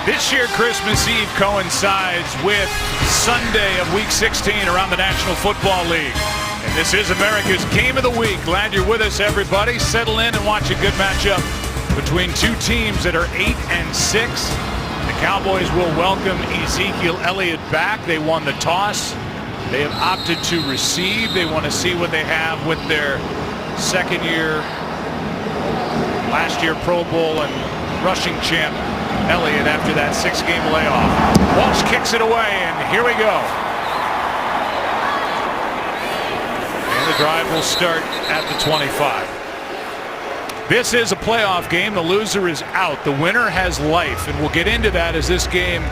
This year, Christmas Eve coincides with Sunday of Week 16 around the National Football League. And this is America's Game of the Week. Glad you're with us, everybody. Settle in and watch a good matchup between two teams that are 8-6. The Cowboys will welcome Ezekiel Elliott back. They won the toss. They have opted to receive. They want to see what they have with their second year, last year Pro Bowl and rushing champ Elliott after that 6-game layoff. Walsh kicks it away, and here we go. And the drive will start at the 25. This is a playoff game. The loser is out. The winner has life, and we'll get into that as this game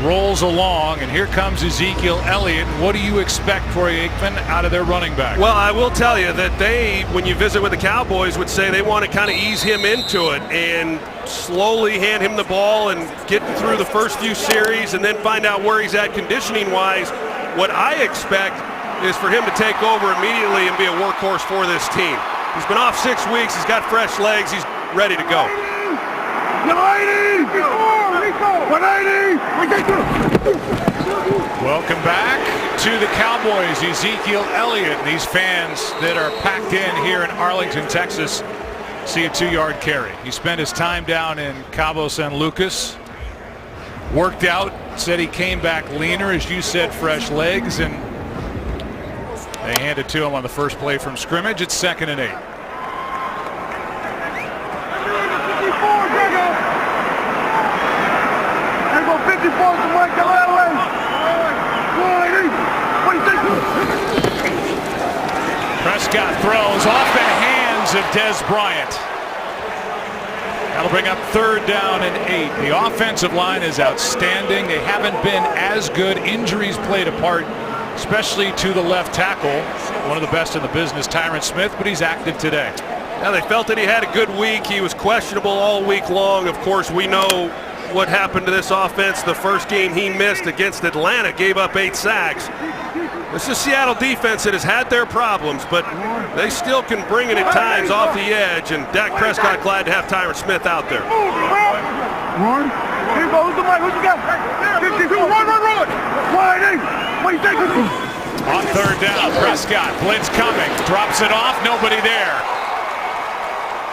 rolls along. And here comes Ezekiel Elliott. What do you expect, Troy Aikman, out of their running back? Well, I will tell you that they, when you visit with the Cowboys, would say they want to kind of ease him into it and slowly hand him the ball and get through the first few series and then find out where he's at conditioning-wise. What I expect is for him to take over immediately and be a workhorse for this team. He's been off 6 weeks. He's got fresh legs. He's ready to go. Welcome back to the Cowboys, Ezekiel Elliott. These fans that are packed in here in Arlington, Texas, see a 2-yard carry. He spent his time down in Cabo San Lucas, worked out, said he came back leaner, as you said, fresh legs, and they hand it to him on the first play from scrimmage. It's 2nd and 8. Prescott throws off the hands of Dez Bryant. That'll bring up 3rd down and 8. The offensive line is outstanding. They haven't been as good. Injuries played a part, especially to the left tackle, one of the best in the business, Tyron Smith, but he's active today. Yeah, they felt that he had a good week. He was questionable all week long. Of course, we know what happened to this offense. The first game he missed against Atlanta gave up 8 sacks. This is Seattle defense that has had their problems, but they still can bring it at times off the edge, and Dak Prescott glad to have Tyron Smith out there. Run. Here goes the mic. What you got? 52. Run. What do you think? On 3rd down, Prescott, blitz coming, drops it off, nobody there.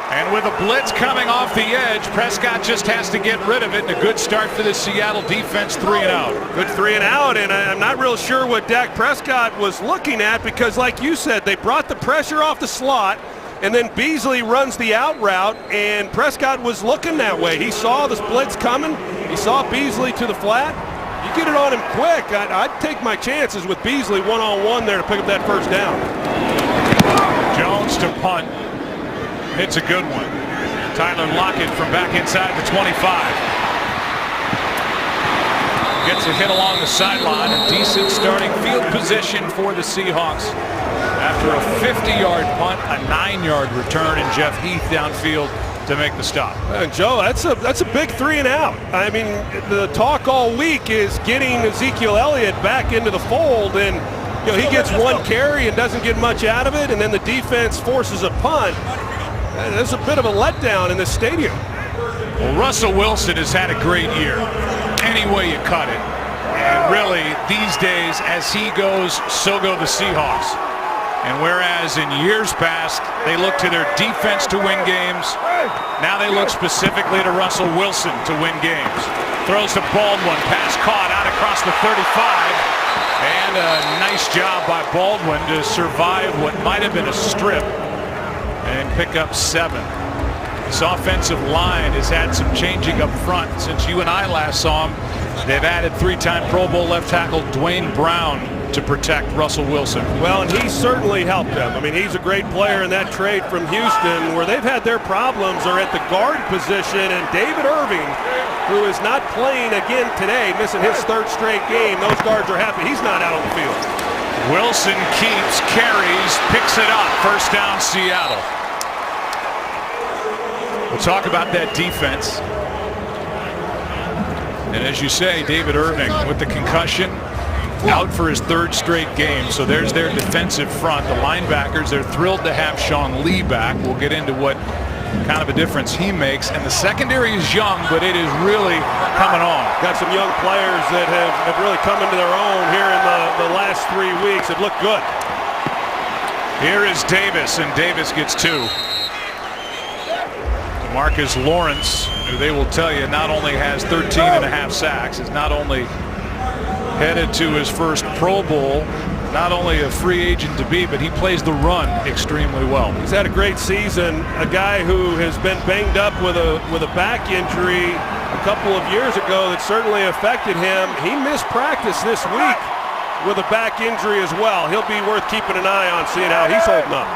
And with a blitz coming off the edge, Prescott just has to get rid of it. And a good start for the Seattle defense, 3 and out. Good 3 and out, and I'm not real sure what Dak Prescott was looking at, because like you said, they brought the pressure off the slot, and then Beasley runs the out route, and Prescott was looking that way. He saw the blitz coming. He saw Beasley to the flat. You get it on him quick. I'd take my chances with Beasley one-on-one there to pick up that first down. Jones to punt. It's a good one. Tyler Lockett from back inside the 25. Gets a hit along the sideline. A decent starting field position for the Seahawks. After a 50-yard punt, a 9-yard return, and Jeff Heath downfield to make the stop. And Joe, that's a big 3 and out. I mean, the talk all week is getting Ezekiel Elliott back into the fold, and you know, he gets 1 carry and doesn't get much out of it, and then the defense forces a punt. There's a bit of a letdown in this stadium. Well, Russell Wilson has had a great year, any way you cut it. And really, these days, as he goes, so go the Seahawks. And whereas in years past, they look to their defense to win games, now they look specifically to Russell Wilson to win games. Throws to Baldwin, pass caught out across the 35. And a nice job by Baldwin to survive what might have been a strip and pick up 7. This offensive line has had some changing up front since you and I last saw him. They've added 3-time Pro Bowl left tackle Dwayne Brown to protect Russell Wilson. Well, and he certainly helped them. I mean, he's a great player in that trade from Houston. Where they've had their problems are at the guard position, and David Irving, who is not playing again today, missing his 3rd straight game. Those guards are happy he's not out on the field. Wilson keeps, carries, picks it up. 1st down, Seattle. We'll talk about that defense. And as you say, David Irving with the concussion, out for his 3rd straight game. So there's their defensive front. The linebackers, they're thrilled to have Sean Lee back. We'll get into what kind of a difference he makes. And the secondary is young, but it is really coming on. Got some young players that have really come into their own here in the last 3 weeks. It looked good. Here is Davis, and Davis gets 2. Marcus Lawrence, who they will tell you not only has 13.5 sacks, is not only headed to his first Pro Bowl, not only a free agent to be, but he plays the run extremely well. He's had a great season. A guy who has been banged up with a back injury a couple of years ago that certainly affected him. He missed practice this week with a back injury as well. He'll be worth keeping an eye on, seeing how he's holding up.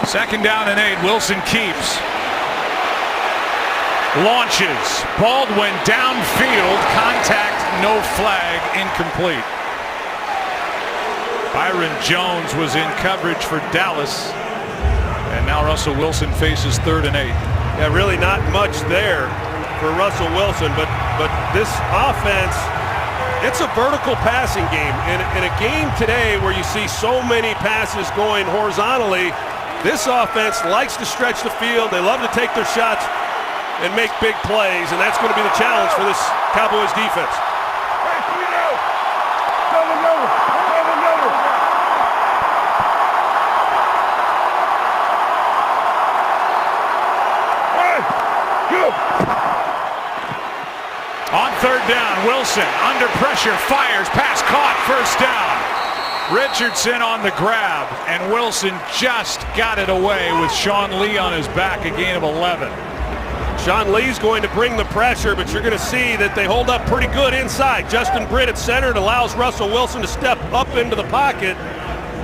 2nd down and 8. Wilson keeps. Launches. Baldwin downfield. Contact, no flag, incomplete. Byron Jones was in coverage for Dallas. And now Russell Wilson faces 3rd and 8. Yeah, really not much there for Russell Wilson, but this offense, it's a vertical passing game. In a game today where you see so many passes going horizontally, this offense likes to stretch the field. They love to take their shots and make big plays, and that's going to be the challenge for this Cowboys defense. On 3rd down, Wilson under pressure, fires, pass caught, 1st down. Richardson on the grab, and Wilson just got it away with Sean Lee on his back, a gain of 11. Sean Lee's going to bring the pressure, but you're going to see that they hold up pretty good inside. Justin Britt at center. It allows Russell Wilson to step up into the pocket,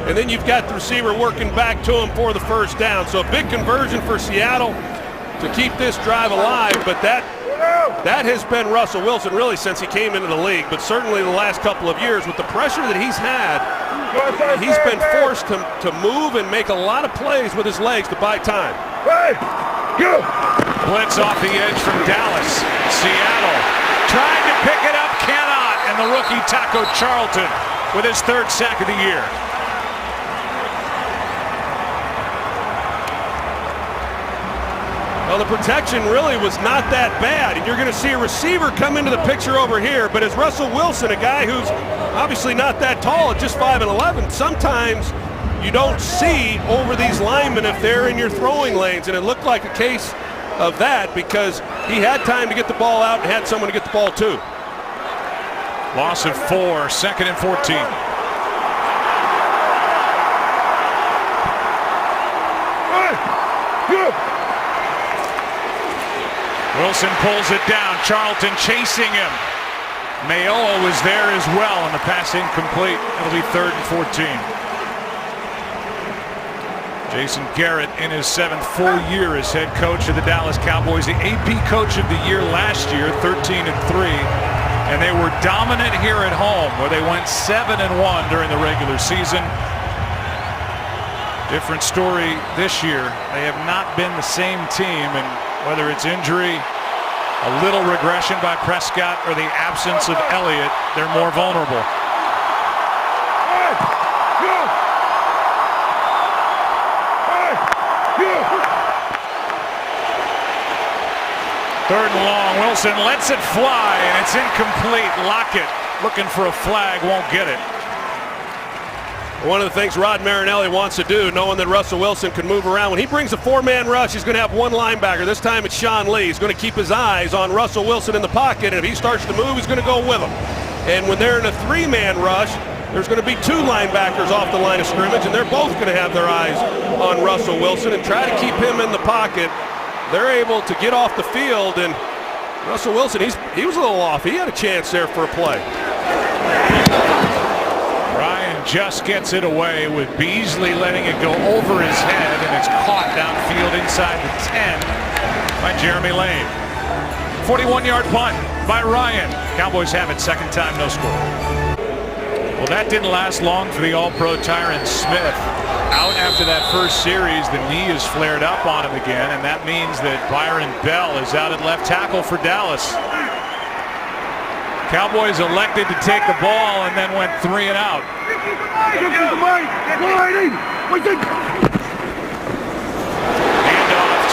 and then you've got the receiver working back to him for the 1st down. So a big conversion for Seattle to keep this drive alive, but that has been Russell Wilson really since he came into the league, but certainly the last couple of years with the pressure that he's had, he's been forced to move and make a lot of plays with his legs to buy time. Blitz off the edge from Dallas. Seattle trying to pick it up, cannot, and the rookie Taco Charlton with his 3rd sack of the year. Well, the protection really was not that bad, and you're going to see a receiver come into the picture over here, but as Russell Wilson, a guy who's obviously not that tall at just 5'11", sometimes you don't see over these linemen if they're in your throwing lanes, and it looked like a case of that because he had time to get the ball out and had someone to get the ball to. Loss of 4, 2nd and 14. Wilson pulls it down. Charlton chasing him. Mayoa was there as well, and the pass incomplete. It'll be 3rd and 14. Jason Garrett in his 7th full year as head coach of the Dallas Cowboys, the AP Coach of the Year last year, 13-3, and they were dominant here at home, where they went 7-1 during the regular season. Different story this year. They have not been the same team, and whether it's injury, a little regression by Prescott, or the absence of Elliott, they're more vulnerable. Third and long. Wilson lets it fly, and it's incomplete. Lockett looking for a flag, won't get it. One of the things Rod Marinelli wants to do, knowing that Russell Wilson can move around, when he brings a 4-man rush, he's going to have one linebacker. This time it's Sean Lee. He's going to keep his eyes on Russell Wilson in the pocket, and if he starts to move, he's going to go with him. And when they're in a 3-man rush, there's going to be 2 linebackers off the line of scrimmage, and they're both going to have their eyes on Russell Wilson and try to keep him in the pocket. They're able to get off the field, and Russell Wilson, he was a little off. He had a chance there for a play. Ryan just gets it away with Beasley letting it go over his head, and it's caught downfield inside the 10 by Jeremy Lane. 41-yard punt by Ryan. Cowboys have it, second time, no score. Well, that didn't last long for the All-Pro Tyron Smith. Out after that first series, the knee is flared up on him again, and that means that Byron Bell is out at left tackle for Dallas. Cowboys elected to take the ball and then went 3 and out.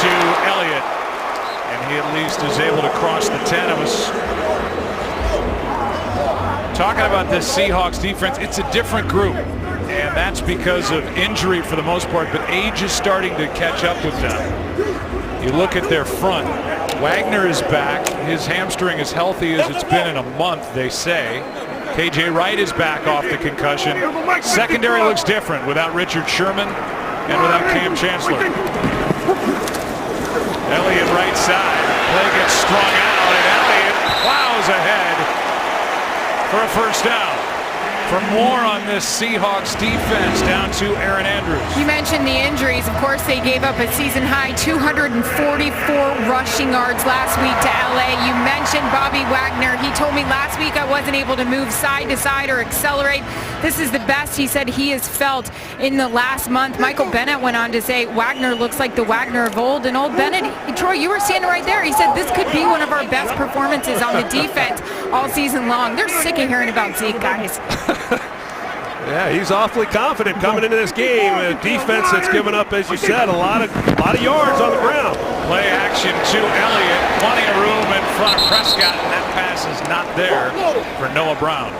to Elliott, and he at least is able to cross the 10. I was talking about this Seahawks defense. It's a different group, and that's because of injury for the most part, but age is starting to catch up with them. You look at their front. Wagner is back. His hamstring is healthy as it's been in a month, they say. KJ Wright is back off the concussion. Secondary looks different without Richard Sherman and without Cam Chancellor. Elliott right side. Play gets strung out, and Elliott plows ahead for a first down. For more on this Seahawks defense, down to Aaron Andrews. You mentioned the injuries. Of course, they gave up a season-high 244 rushing yards last week to LA. You mentioned Bobby Wagner. He told me last week I wasn't able to move side to side or accelerate. This is the best he said he has felt in the last month. Michael Bennett went on to say Wagner looks like the Wagner of old. And old Bennett, Troy, you were standing right there. He said this could be one of our best performances on the defense all season long. They're sick of hearing about Zeke, guys. Yeah, he's awfully confident coming into this game. A defense that's given up, as you said, a lot of yards on the ground. Play action to Elliott. Plenty of room in front of Prescott, and that pass is not there for Noah Brown.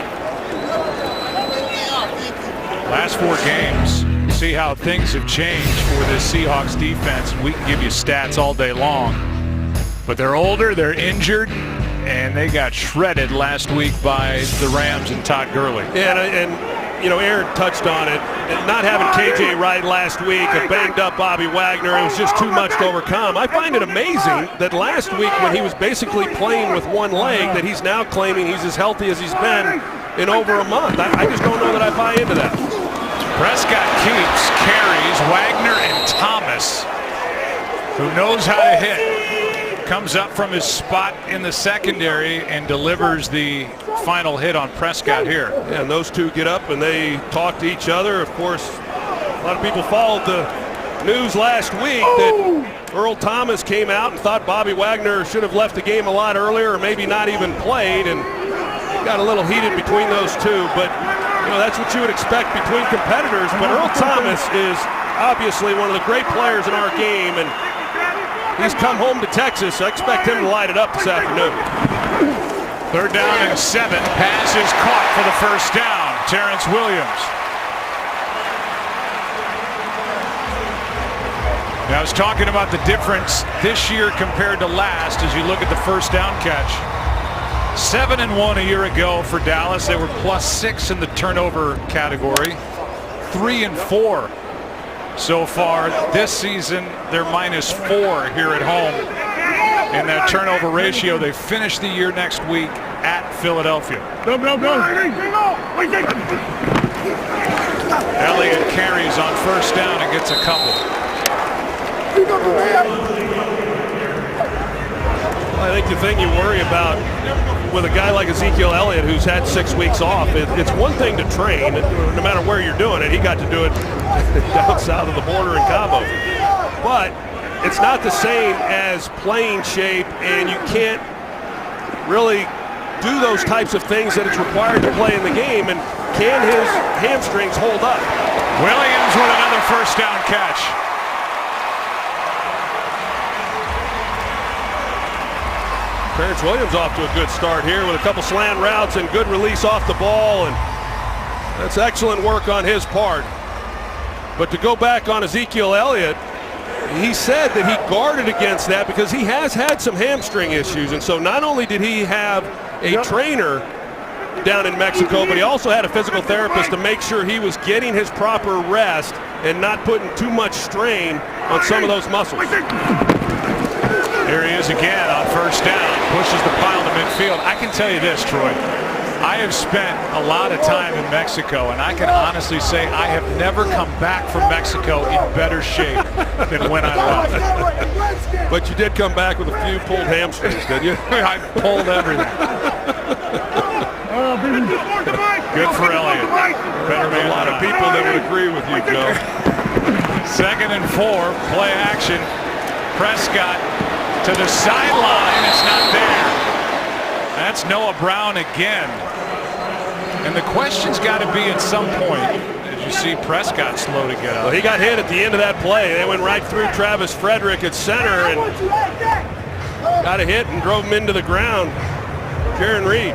Last 4 games, see how things have changed for this Seahawks defense. We can give you stats all day long, but they're older, they're injured, and they got shredded last week by the Rams and Todd Gurley. Yeah, and you know, Aaron touched on it. Not having KJ Wright last week, a banged up Bobby Wagner, it was just too much to overcome. I find it amazing that last week when he was basically playing with one leg, that he's now claiming he's as healthy as he's been in over a month. I just don't know that I buy into that. Prescott keeps, carries, Wagner and Thomas, who knows how to hit, comes up from his spot in the secondary and delivers the final hit on Prescott here. Yeah, and those two get up and they talk to each other. Of course, a lot of people followed the news last week that Earl Thomas came out and thought Bobby Wagner should have left the game a lot earlier or maybe not even played, and got a little heated between those two. But you know, that's what you would expect between competitors. But Earl Thomas is obviously one of the great players in our game, and he's come home to Texas. I expect him to light it up this afternoon. 3rd down and 7. Pass is caught for the first down. Terrence Williams. Now, I was talking about the difference this year compared to last as you look at the first down catch. 7-1 a year ago for Dallas. They were +6 in the turnover category. 3-4 so far this season. They're -4 here at home in that turnover ratio. They finish the year next week at Philadelphia. Elliott carries on first down and gets a couple. I think the thing you worry about with a guy like Ezekiel Elliott, who's had 6 weeks off, it's one thing to train, no matter where you're doing it. He got to do it down south of the border in Cabo. But it's not the same as playing shape, and you can't really do those types of things that it's required to play in the game. And can his hamstrings hold up? Williams with another first down catch. Terrence Williams off to a good start here with a couple slant routes and good release off the ball, and that's excellent work on his part. But to go back on Ezekiel Elliott, he said that he guarded against that because he has had some hamstring issues, and so not only did he have a trainer down in Mexico, but he also had a physical therapist to make sure he was getting his proper rest and not putting too much strain on some of those muscles. Here he is again on first down, pushes the pile to midfield. I can tell you this, Troy. I have spent a lot of time in Mexico, and I can honestly say I have never come back from Mexico in better shape than when I left. But you did come back with a few pulled hamstrings, didn't you? I pulled everything. Good for Elliott. Better a lot of people that would agree with you, Joe. 2nd and 4, play action. Prescott to the sideline. It's not there. That's Noah Brown again. And the question's got to be at some point, as you see Prescott slow to get up? Well, he got hit at the end of that play. They went right through Travis Frederick at center and got a hit and drove him into the ground. Jaron Reed.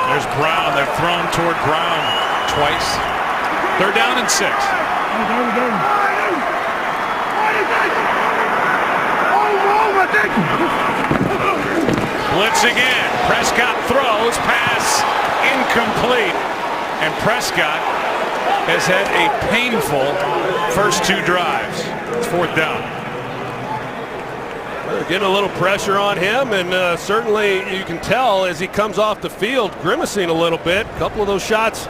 There's Brown. They've thrown toward Brown twice. 3rd down and 6. Blitz again. Prescott throws. Pass incomplete. And Prescott has had a painful first 2 drives. It's 4th down. They're getting a little pressure on him, and certainly you can tell as he comes off the field grimacing a little bit. A couple of those shots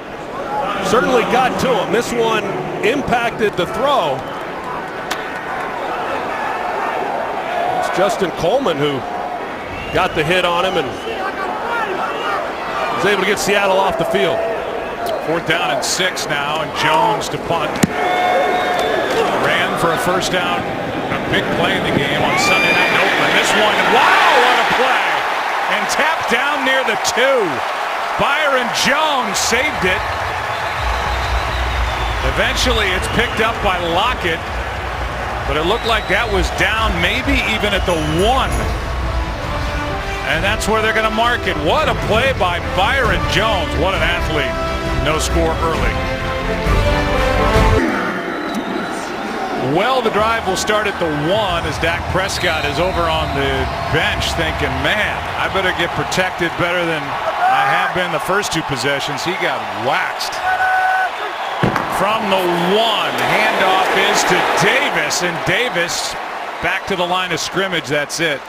certainly got to him. This one impacted the throw. It's Justin Coleman who got the hit on him and was able to get Seattle off the field. 4th down and 6 now, and Jones to punt. Ran for a first down. A big play in the game on Sunday night in Oakland. This one, wow, what a play. And tapped down near the 2. Byron Jones saved it. Eventually it's picked up by Lockett, but it looked like that was down maybe even at the 1. And that's where they're going to mark it. What a play by Byron Jones. What an athlete. No score early. Well, the drive will start at the 1 as Dak Prescott is over on the bench thinking, man, I better get protected better than I have been the first 2 possessions. He got waxed. From the 1, handoff is to Davis, and Davis back to the line of scrimmage. That's it.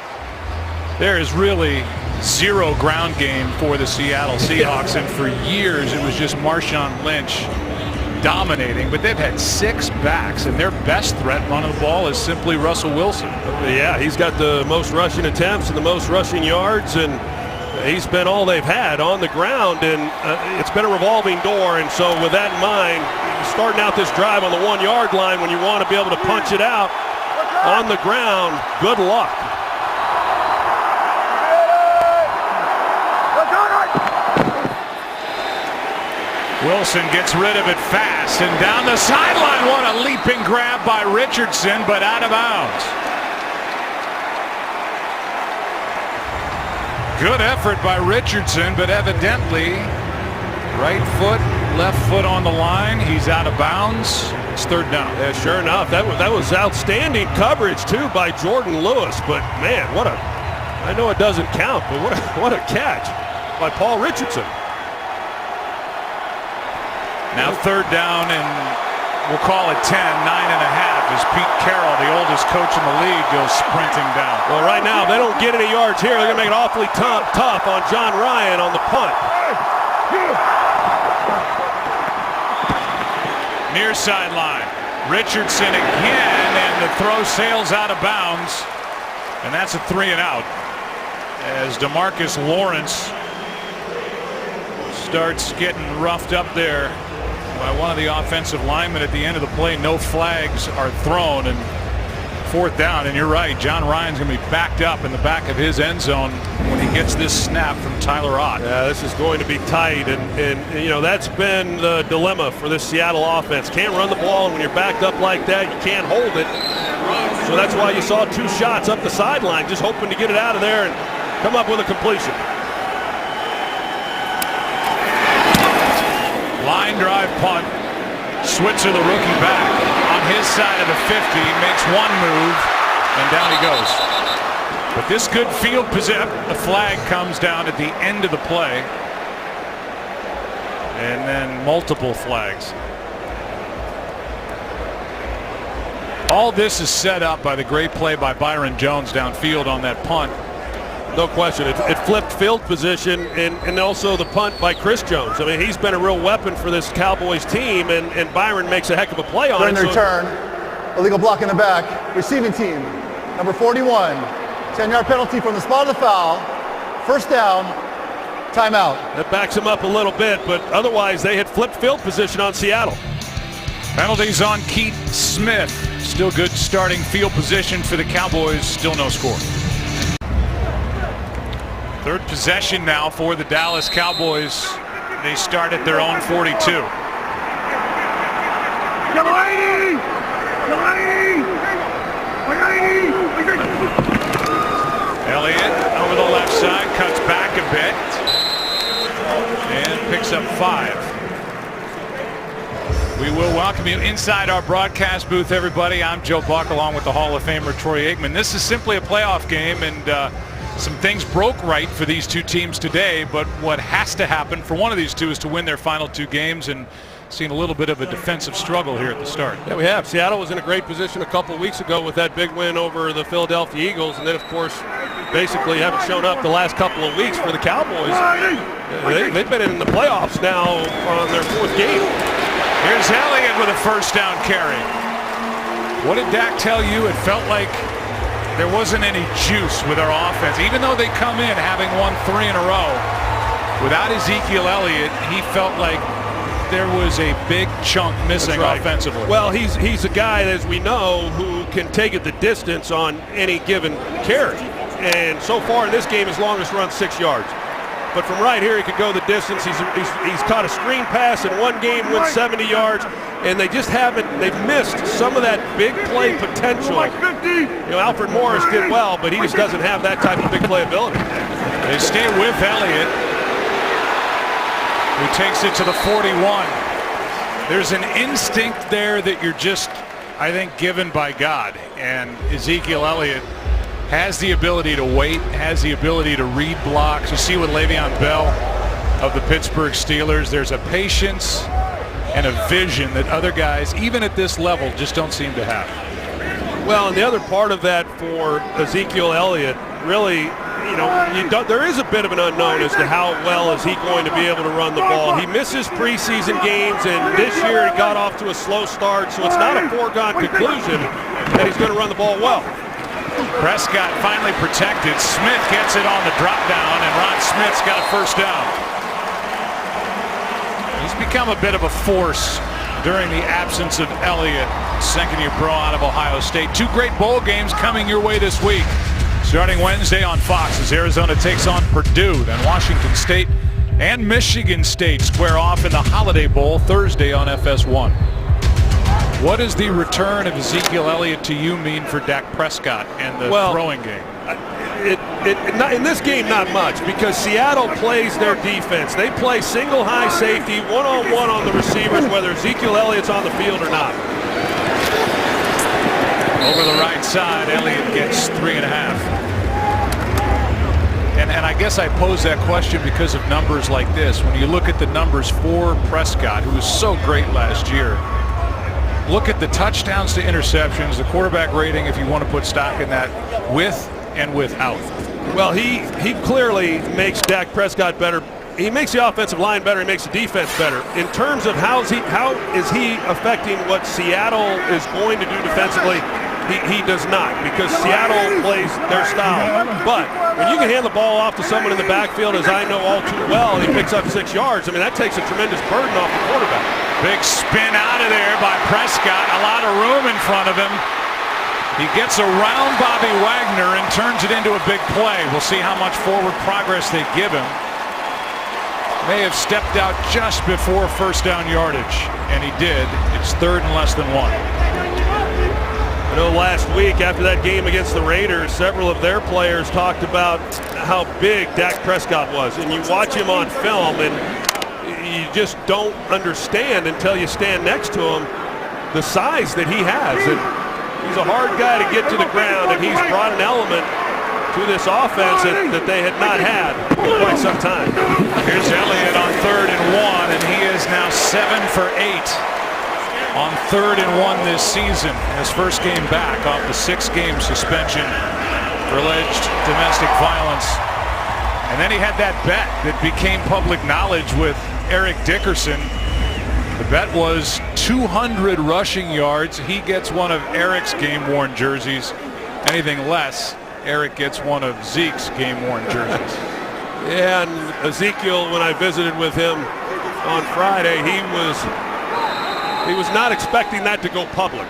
There is really 0 ground game for the Seattle Seahawks, and for years it was just Marshawn Lynch dominating, but they've had 6 backs, and their best threat running the ball is simply Russell Wilson. Yeah, he's got the most rushing attempts and the most rushing yards, and he's been all they've had on the ground, and it's been a revolving door. And so with that in mind, starting out this drive on the 1-yard line when you want to be able to punch it out on the ground, good luck. Wilson gets rid of it fast and down the sideline. What a leaping grab by Richardson, but out of bounds. Good effort by Richardson, but evidently right foot, left foot on the line. He's out of bounds. It's 3rd down. Yeah, sure enough. That was outstanding coverage too by Jordan Lewis. But man, I know it doesn't count, but what a catch by Paul Richardson. Now 3rd down, and we'll call it 10, 9.5 as Pete Carroll, the oldest coach in the league, goes sprinting down. Well, right now, if they don't get any yards here, they're going to make it awfully tough on John Ryan on the punt. Near sideline. Richardson again, and the throw sails out of bounds. And that's a 3 and out as DeMarcus Lawrence starts getting roughed up there by one of the offensive linemen at the end of the play. No flags are thrown, and 4th down. And you're right, John Ryan's going to be backed up in the back of his end zone when he gets this snap from Tyler Ott. Yeah, this is going to be tight, and you know that's been the dilemma for this Seattle offense. Can't run the ball, and when you're backed up like that, you can't hold it. So that's why you saw 2 shots up the sideline, just hoping to get it out of there and come up with a completion. Line drive punt. Switzer, the rookie, back on his side of the 50, makes 1 move, and down he goes. But this good field position, the flag comes down at the end of the play, and then multiple flags. All this is set up by the great play by Byron Jones downfield on that punt. No question. It flipped field position, and also the punt by Chris Jones. I mean, he's been a real weapon for this Cowboys team, and Byron makes a heck of a play on it. During the return, illegal block in the back, receiving team, number 41, 10-yard penalty from the spot of the foul, 1st down, timeout. That backs him up a little bit, but otherwise they had flipped field position on Seattle. Penalties on Keith Smith. Still good starting field position for the Cowboys. Still no score. Third possession now for the Dallas Cowboys. They start at their own 42. Elliott over the left side, cuts back a bit, and picks up 5. We will welcome you inside our broadcast booth, everybody. I'm Joe Buck, along with the Hall of Famer Troy Aikman. This is simply a playoff game, and some things broke right for these two teams today, but what has to happen for one of these two is to win their final 2 games, and seen a little bit of a defensive struggle here at the start. Yeah, we have. Seattle was in a great position a couple of weeks ago with that big win over the Philadelphia Eagles, and then, of course, basically haven't shown up the last couple of weeks for the Cowboys. They've been in the playoffs now on their 4th game. Here's Elliott with a first down carry. What did Dak tell you? It felt like there wasn't any juice with our offense. Even though they come in having won 3 in a row, without Ezekiel Elliott, he felt like there was a big chunk missing offensively. Well, he's a guy, as we know, who can take it the distance on any given carry. And so far in this game, his longest run 6 yards. But from right here, he could go the distance. He's caught a screen pass in one game, went 70 yards, and they've missed some of that big play potential. You know, Alfred Morris did well, but he just doesn't have that type of big play ability. They stay with Elliott, who takes it to the 41. There's an instinct there that you're just, I think, given by God. And Ezekiel Elliott has the ability to wait, has the ability to read blocks. You see with Le'Veon Bell of the Pittsburgh Steelers, there's a patience and a vision that other guys, even at this level, just don't seem to have. Well, and the other part of that for Ezekiel Elliott, really, you know, there is a bit of an unknown as to how well is he going to be able to run the ball. He misses preseason games, and this year he got off to a slow start, so it's not a foregone conclusion that he's going to run the ball well. Prescott finally protected. Smith gets it on the drop down, and Ron Smith's got a first down. He's become a bit of a force during the absence of Elliott, second-year pro out of Ohio State. 2 great bowl games coming your way this week. Starting Wednesday on Fox as Arizona takes on Purdue, then Washington State and Michigan State square off in the Holiday Bowl Thursday on FS1. What does the return of Ezekiel Elliott to you mean for Dak Prescott and the throwing game? In this game, not much, because Seattle plays their defense. They play single high safety, one-on-one on the receivers, whether Ezekiel Elliott's on the field or not. Over the right side, Elliott gets 3.5. And I guess I pose that question because of numbers like this. When you look at the numbers for Prescott, who was so great last year, look at the touchdowns to interceptions, the quarterback rating, if you want to put stock in that, with and without. Well, he clearly makes Dak Prescott better. He makes the offensive line better. He makes the defense better. In terms of how is he affecting what Seattle is going to do defensively, he does not, because Seattle plays their style. But when you can hand the ball off to someone in the backfield, as I know all too well, and he picks up 6 yards, I mean, that takes a tremendous burden off the quarterback. Big spin out of there by Prescott. A lot of room in front of him. He gets around Bobby Wagner and turns it into a big play. We'll see how much forward progress they give him. May have stepped out just before first down yardage, and he did. It's 3rd and less than 1. I know last week after that game against the Raiders, several of their players talked about how big Dak Prescott was. And you watch him on film, and you just don't understand until you stand next to him the size that he has. And he's a hard guy to get to the ground, and he's brought an element to this offense that they had not had for quite some time. Here's Elliott on 3rd and 1, and he is now 7 for 8 on 3rd and 1 this season. His first game back off the 6-game suspension for alleged domestic violence. And then he had that bet that became public knowledge with Eric Dickerson. The bet was 200 rushing yards. He gets one of Eric's game-worn jerseys. Anything less, Eric gets one of Zeke's game-worn jerseys. Yeah, and Ezekiel, when I visited with him on Friday, he was not expecting that to go public.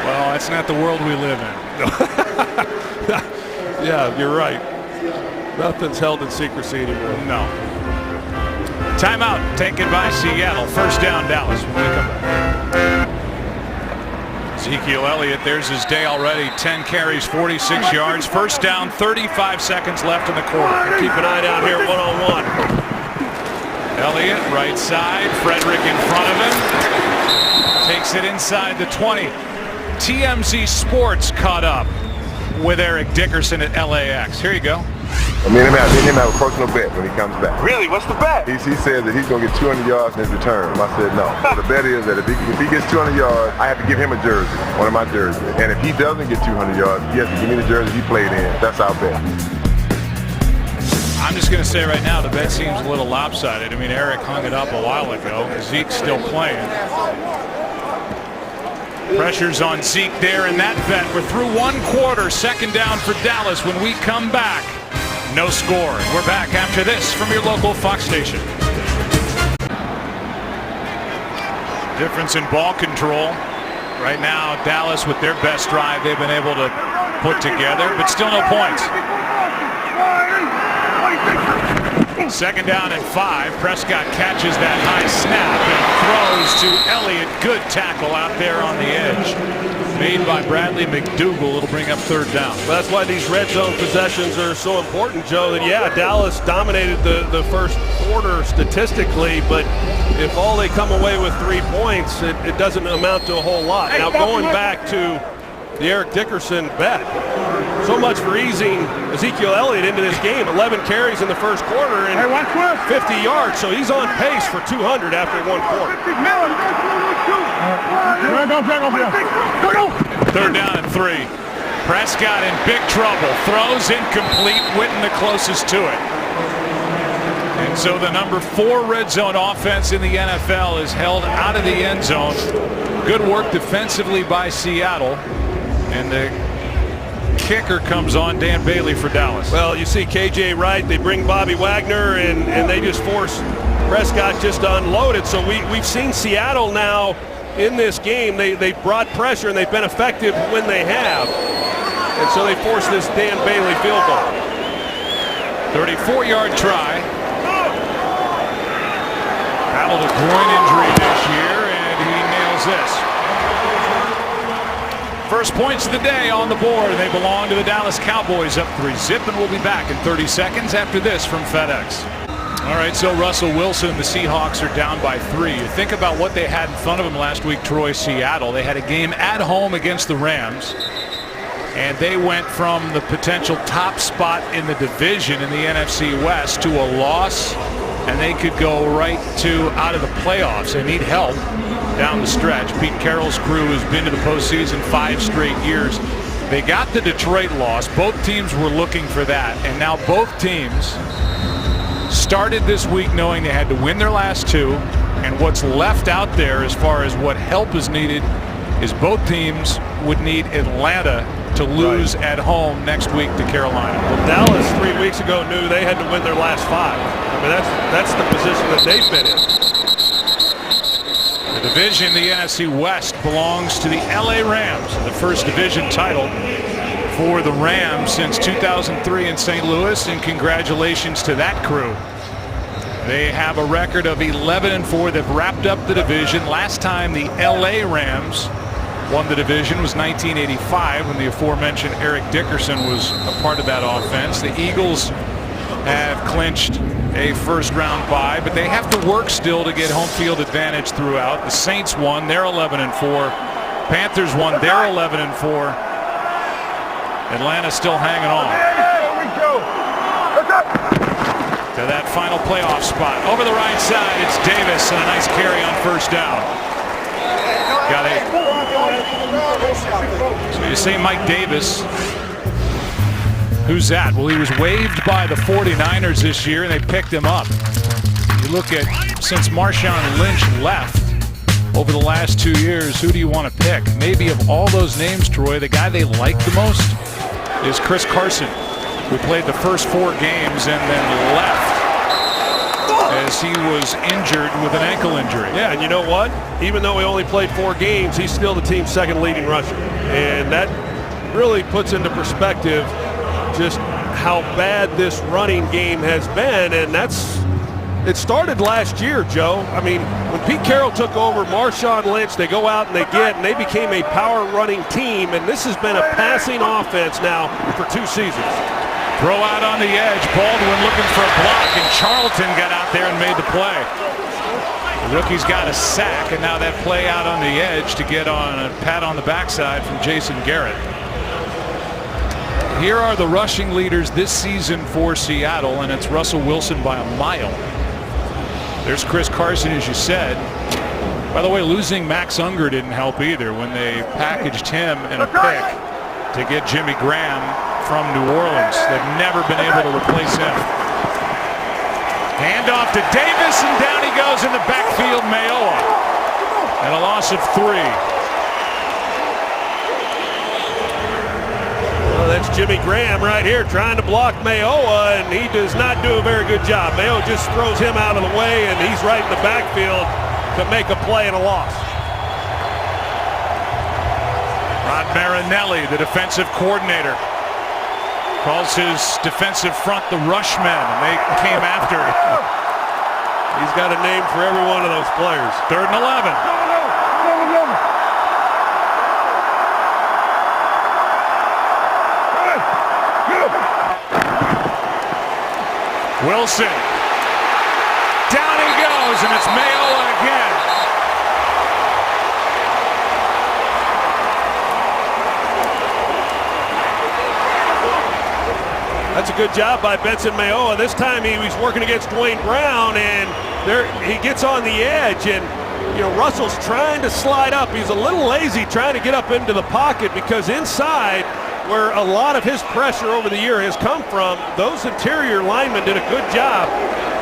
Well, that's not the world we live in. Yeah, you're right. Nothing's held in secrecy anymore. No. Timeout taken by Seattle. First down, Dallas. When we come back. Ezekiel Elliott, there's his day already. 10 carries, 46 yards. First down, 35 seconds left in the quarter. Keep an eye down here, one-on-one. Elliott, right side. Frederick in front of him. Takes it inside the 20. TMZ Sports caught up with Eric Dickerson at LAX. Here you go. Me and him have a personal bet when he comes back. Really? What's the bet? He said that he's going to get 200 yards in his return. I said no. The bet is that if he gets 200 yards, I have to give him a jersey, one of my jerseys. And if he doesn't get 200 yards, he has to give me the jersey he played in. That's our bet. I'm just going to say right now, the bet seems a little lopsided. I mean, Eric hung it up a while ago. Zeke's still playing. Pressure's on Zeke there in that bet. We're through one quarter. Second down for Dallas. When we come back, no score. We're back after this from your local Fox station. Difference in ball control. Right now, Dallas with their best drive they've been able to put together, but still no points. Second down and 5. Prescott catches that high snap and throws to Elliott. Good tackle out there on the edge. Made by Bradley McDougal. It'll bring up third down. Well, that's why these red zone possessions are so important, Joe. That, yeah, Dallas dominated the first quarter statistically, but if all they come away with 3 points, it doesn't amount to a whole lot. Now, going back to the Eric Dickerson bet, so much for easing Ezekiel Elliott into this game. 11 carries in the first quarter and 50 yards, so he's on pace for 200 after one quarter. Third down and 3. Prescott in big trouble. Throws incomplete. Witten the closest to it. And so the number 4 red zone offense in the NFL is held out of the end zone. Good work defensively by Seattle. And the kicker comes on, Dan Bailey for Dallas. Well, you see KJ Wright, they bring Bobby Wagner, and they just force Prescott just to unload it. So we've seen Seattle now in this game. They brought pressure, and they've been effective when they have. And so they force this Dan Bailey field goal. 34-yard try. Battled a groin injury this year, and he nails this. First points of the day on the board. They belong to the Dallas Cowboys, up 3-0, and we'll be back in 30 seconds after this from FedEx. All right, so Russell Wilson and the Seahawks are down by 3. You think about what they had in front of them last week, Troy, Seattle. They had a game at home against the Rams, and they went from the potential top spot in the division in the NFC West to a loss, and they could go right to out of the playoffs. They need help down the stretch. Pete Carroll's crew has been to the postseason 5 straight years. They got the Detroit loss. Both teams were looking for that, and now both teams started this week knowing they had to win their last 2, and what's left out there as far as what help is needed is both teams would need Atlanta to lose at home next week to Carolina. Well, Dallas 3 weeks ago knew they had to win their last 5. I mean, that's the position that they've been in. The division, the NFC West, belongs to the LA Rams, the first division title for the Rams since 2003 in St. Louis, and congratulations to that crew. They have a record of 11-4. They've wrapped up the division. Last time the LA Rams won the division was 1985, when the aforementioned Eric Dickerson was a part of that offense. The Eagles have clinched a first-round bye, but they have to work still to get home field advantage throughout. The Saints won, they're 11-4. Panthers won, they're 11-4. Atlanta still hanging on to that final playoff spot. Over the right side, it's Davis, and a nice carry on first down. Got 8. So you say Mike Davis. Who's that? Well, he was waived by the 49ers this year, and they picked him up. You look at, since Marshawn Lynch left over the last 2 years, who do you want to pick? Maybe of all those names, Troy, the guy they like the most is Chris Carson, who played the first 4 games and then left as he was injured with an ankle injury. Yeah, and you know what? Even though he only played 4 games, he's still the team's second leading rusher. And that really puts into perspective just how bad this running game has been, and it started last year, Joe. I mean, when Pete Carroll took over, Marshawn Lynch, they go out and they became a power running team, and this has been a passing offense now for 2 seasons. Throw out on the edge. Baldwin looking for a block, and Charlton got out there and made the play. The rookie's got a sack, and now that play out on the edge to get on a pat on the backside from Jason Garrett. Here are the rushing leaders this season for Seattle, and it's Russell Wilson by a mile. There's Chris Carson, as you said. By the way, losing Max Unger didn't help either when they packaged him in a pick to get Jimmy Graham from New Orleans. They've never been able to replace him. Handoff to Davis, and down he goes in the backfield, Mayowa. And a loss of 3. Well, that's Jimmy Graham right here trying to block Mayowa, and he does not do a very good job. Mayowa just throws him out of the way, and he's right in the backfield to make a play and a loss. Rod Marinelli, the defensive coordinator, calls his defensive front the Rushmen, and they came after it. He's got a name for every one of those players. 3rd and 11. Wilson. Down he goes, and it's Mayowa again. That's a good job by Benson Mayowa. This time he was working against Dwayne Brown, and he gets on the edge, and Russell's trying to slide up. He's a little lazy trying to get up into the pocket, because inside, where a lot of his pressure over the year has come from, those interior linemen did a good job,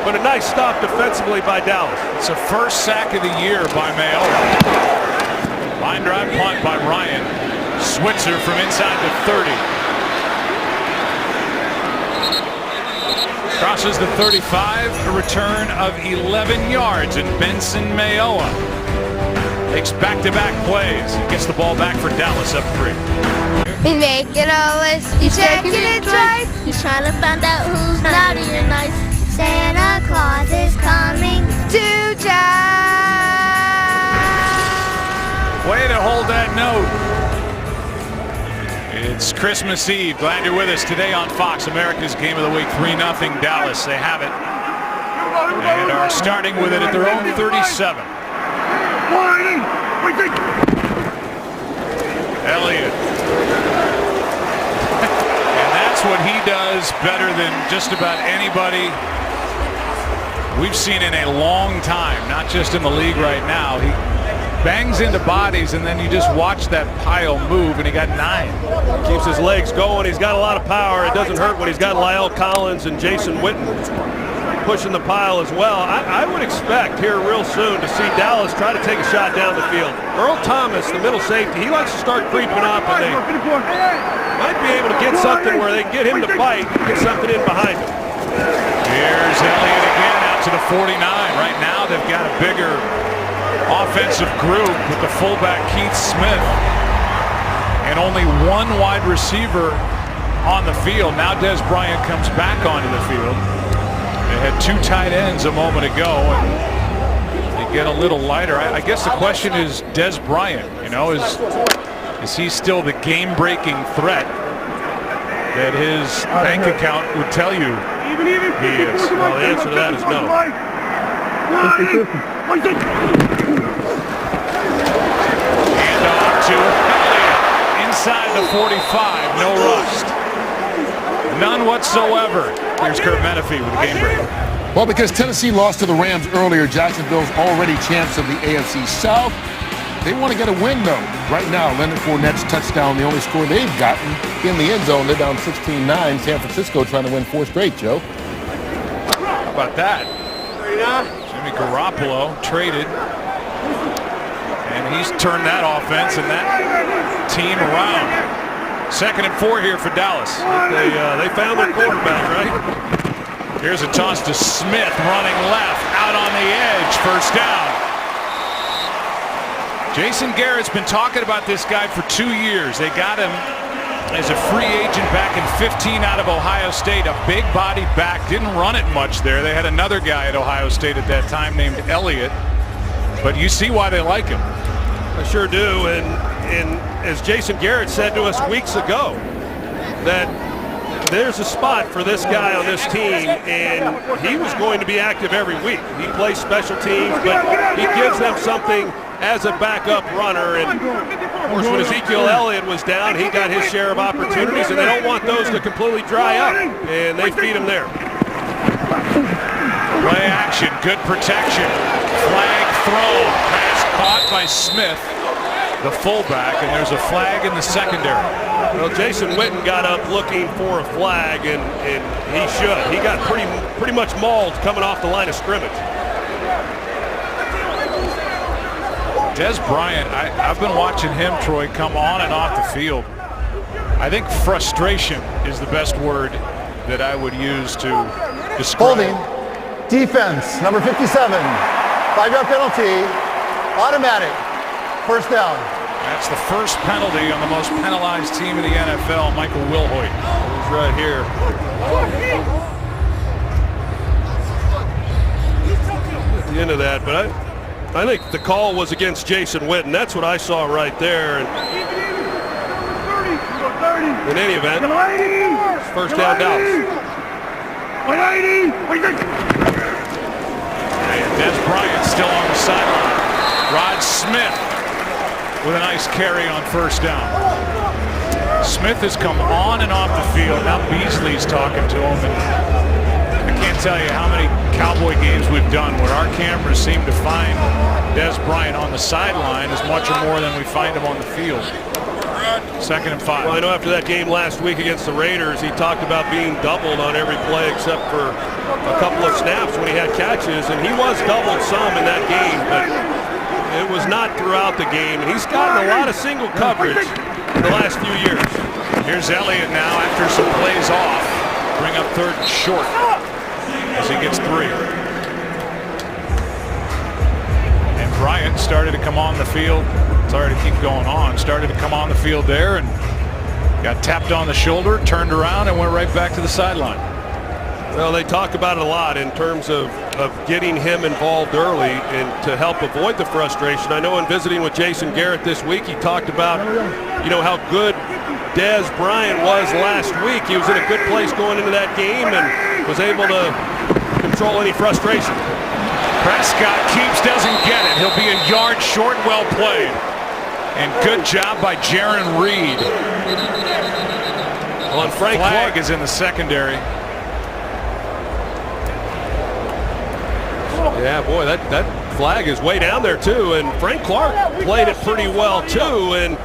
but a nice stop defensively by Dallas. It's the first sack of the year by Mayowa. Line drive punt by Ryan. Switzer from inside the 30. Crosses the 35, a return of 11 yards, and Benson Mayowa makes back-to-back plays and gets the ball back for Dallas up 3. We make it always, you checking it twice. He's trying to find out who's naughty or nice. Santa Claus is coming to town. Way to hold that note. It's Christmas Eve. Glad you're with us today on Fox, America's Game of the Week. 3-0 Dallas. They have it. And are starting with it at their own 37. Elliott. And that's what he does better than just about anybody we've seen in a long time, not just in the league right now. He bangs into bodies, and then you just watch that pile move, and he got 9. Keeps his legs going. He's got a lot of power. It doesn't hurt when he's got La'el Collins and Jason Witten pushing the pile as well. I would expect here real soon to see Dallas try to take a shot down the field. Earl Thomas, the middle safety, he likes to start creeping up, and they might be able to get something where they can get him to bite, get something in behind him. Here's Elliott again out to the 49. Right now they've got a bigger offensive group with the fullback Keith Smith and only one wide receiver on the field. Now Dez Bryant comes back onto the field. They had 2 tight ends a moment ago, and they get a little lighter. I guess the question is Dez Bryant. Is he still the game-breaking threat that his bank account would tell you he is? Well, the answer to that is no. And off to Elliott inside the 45. No rust. None whatsoever. Here's Kurt Menefee with the game break. Well, because Tennessee lost to the Rams earlier, Jacksonville's already champs of the AFC South. They want to get a win, though. Right now, Leonard Fournette's touchdown, the only score they've gotten in the end zone. They're down 16-9. San Francisco trying to win 4 straight, Joe. How about that? Jimmy Garoppolo traded, and he's turned that offense and that team around. 2nd and 4 here for Dallas. They found their quarterback, right? Here's a toss to Smith, running left, out on the edge, 1st down. Jason Garrett's been talking about this guy for 2 years. They got him as a free agent back in 15 out of Ohio State. A big body back, didn't run it much there. They had another guy at Ohio State at that time named Elliott, but you see why they like him. I sure do, and as Jason Garrett said to us weeks ago, that there's a spot for this guy on this team, and he was going to be active every week. He plays special teams, but he gives them something as a backup runner. And of course, when Ezekiel Elliott was down, he got his share of opportunities, and they don't want those to completely dry up, and they feed him there. Play action, good protection. Flag thrown, pass caught by Smith, the fullback, and there's a flag in the secondary. Well, Jason Witten got up looking for a flag, and he should. He got pretty much mauled coming off the line of scrimmage. Des Bryant, I've been watching him, Troy, come on and off the field. I think frustration is the best word that I would use to describe. Holding. Defense, number 57. 5-yard penalty. Automatic. First down. That's the first penalty on the most penalized team in the NFL, Michael Wilhoit. He's right here. At the end of that, but I think the call was against Jason Witten. That's what I saw right there. And in any event, it's first down Dallas. And Des Bryant still on the sideline. Rod Smith with a nice carry on first down. Smith has come on and off the field. Now Beasley's talking to him. And I can't tell you how many Cowboy games we've done where our cameras seem to find Des Bryant on the sideline as much or more than we find him on the field. 2nd and 5. Well, I know after that game last week against the Raiders, he talked about being doubled on every play except for a couple of snaps when he had catches, and he was doubled some in that game, but it was not throughout the game. And he's gotten a lot of single coverage in the last few years. Here's Elliott now after some plays off. Bring up 3rd and short as he gets 3. And Bryant started to come on the field. Sorry to keep going on. Started to come on the field there and got tapped on the shoulder, turned around, and went right back to the sideline. Well, they talk about it a lot in terms of getting him involved early and to help avoid the frustration. I know in visiting with Jason Garrett this week, he talked about, how good Des Bryant was last week. He was in a good place going into that game and was able to control any frustration. Prescott doesn't get it. He'll be a yard short. Well played. And good job by Jaron Reed. On Frank Flag Clark is in the secondary. Yeah, boy, that flag is way down there too, and Frank Clark played it pretty well too, and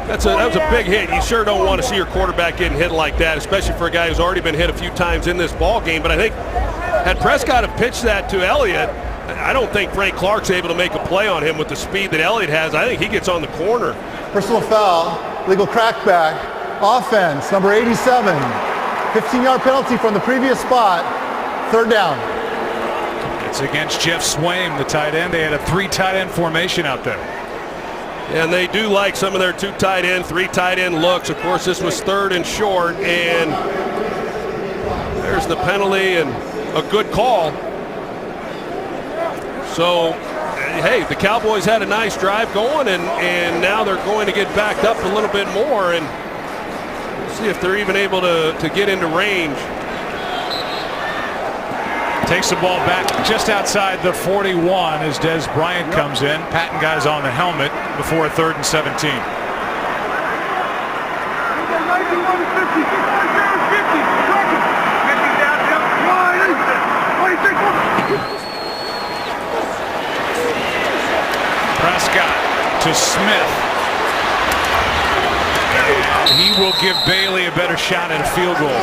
that was a big hit. You sure don't want to see your quarterback getting hit like that, especially for a guy who's already been hit a few times in this ball game. But I think had Prescott have pitched that to Elliott, I don't think Frank Clark's able to make a play on him with the speed that Elliott has. I think he gets on the corner. Personal foul, legal crackback, offense, number 87. 15-yard penalty from the previous spot, 3rd down. It's against Jeff Swaim, the tight end. They had a 3 tight end formation out there. And they do like some of their 2 tight end, 3 tight end looks. Of course, this was 3rd and short, and there's the penalty and a good call. So, hey, the Cowboys had a nice drive going, and now they're going to get backed up a little bit more, and see if they're even able to get into range. Takes the ball back just outside the 41 as Des Bryant comes in. Patting guys on the helmet before 3rd and 17. Prescott to Smith. And he will give Bailey a better shot at a field goal.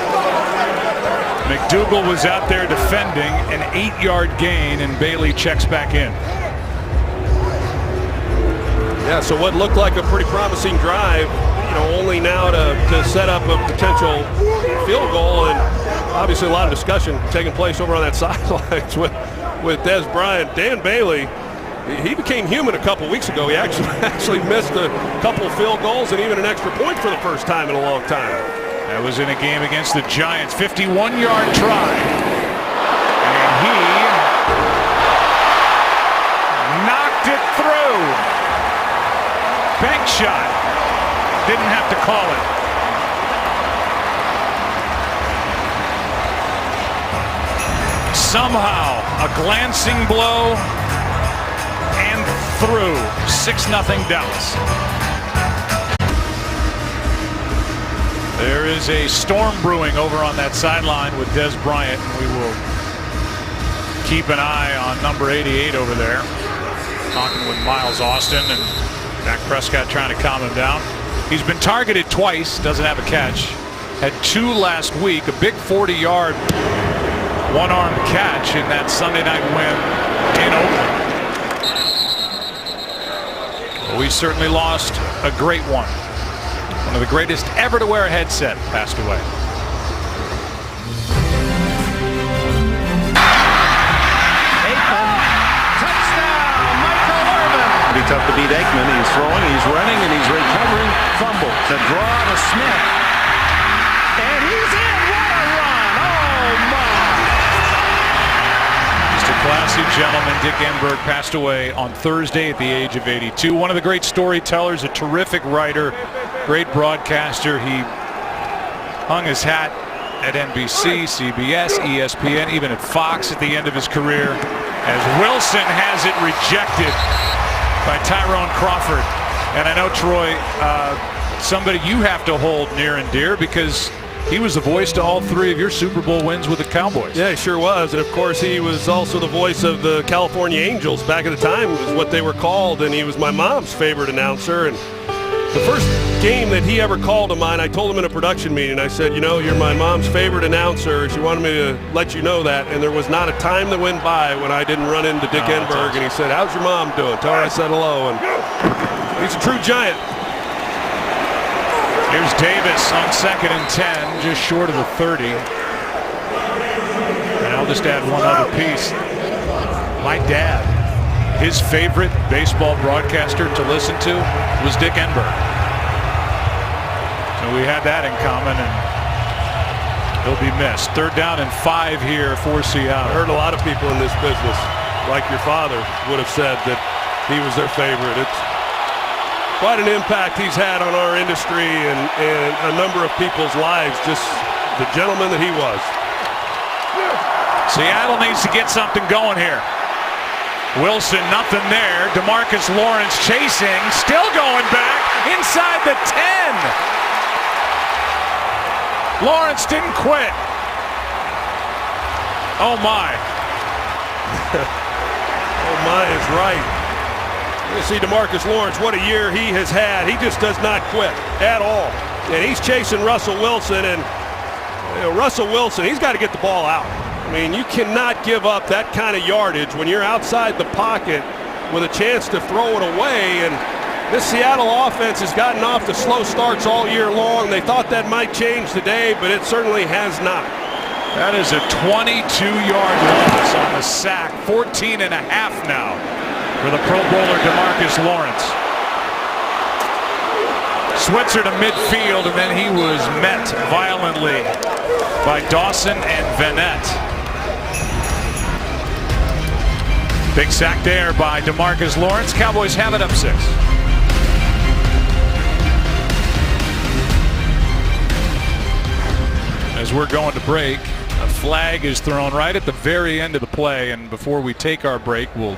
McDougal was out there defending an 8-yard gain, and Bailey checks back in. Yeah, so what looked like a pretty promising drive, only now to set up a potential field goal, and obviously a lot of discussion taking place over on that sidelines with Des Bryant. Dan Bailey He became human a couple weeks ago. He actually missed a couple field goals and even an extra point for the first time in a long time. That was in a game against the Giants. 51-yard try. And he knocked it through. Bank shot. Didn't have to call it. Somehow, a glancing blow and through. 6-0 Dallas. There is a storm brewing over on that sideline with Des Bryant. We will keep an eye on number 88 over there. Talking with Miles Austin and Dak Prescott trying to calm him down. He's been targeted twice, doesn't have a catch. Had 2 last week, a big 40-yard one-arm catch in that Sunday night win in Oakland. Well, we certainly lost a great one. One of the greatest ever to wear a headset passed away. Aikman, touchdown, Michael Irvin. It'll be tough to beat Aikman. He's throwing, he's running, and he's recovering. Fumble to draw to Smith. And he's in. What a run. Oh, my. Just a classy gentleman. Dick Enberg passed away on Thursday at the age of 82. One of the great storytellers, a terrific writer, great broadcaster. He hung his hat at NBC, CBS, ESPN, even at Fox at the end of his career, as Wilson has it rejected by Tyrone Crawford. And I know, Troy, somebody you have to hold near and dear because he was the voice to all 3 of your Super Bowl wins with the Cowboys. Yeah, he sure was. And, of course, he was also the voice of the California Angels. Back at the time was what they were called, and he was my mom's favorite announcer. And the first game that he ever called of mine, I told him in a production meeting, I said, you know, you're my mom's favorite announcer. She wanted me to let you know that. And there was not a time that went by when I didn't run into Dick Enberg. And he said, how's your mom doing? Tell her I said hello. And he's a true giant. Here's Davis on 2nd and 10, just short of the 30. And I'll just add one other piece. My dad, his favorite baseball broadcaster to listen to was Dick Enberg. So we had that in common, and he'll be missed. 3rd down and 5 here for Seattle. I heard a lot of people in this business, like your father, would have said that he was their favorite. It's quite an impact he's had on our industry and a number of people's lives, just the gentleman that he was. Seattle needs to get something going here. Wilson, nothing there. DeMarcus Lawrence chasing, still going back inside the 10. Lawrence didn't quit. Oh my. Oh my is right. You see DeMarcus Lawrence, what a year he has had. He just does not quit at all. And he's chasing Russell Wilson, and Russell Wilson, he's got to get the ball out. I mean, you cannot give up that kind of yardage when you're outside the pocket with a chance to throw it away. And this Seattle offense has gotten off to slow starts all year long. They thought that might change today, but it certainly has not. That is a 22-yard loss on the sack. 14 and a half now for the Pro Bowler DeMarcus Lawrence. Switzer to midfield, and then he was met violently by Dawson and Vanette. Big sack there by DeMarcus Lawrence. Cowboys have it up 6. As we're going to break, a flag is thrown right at the very end of the play, and before we take our break, we'll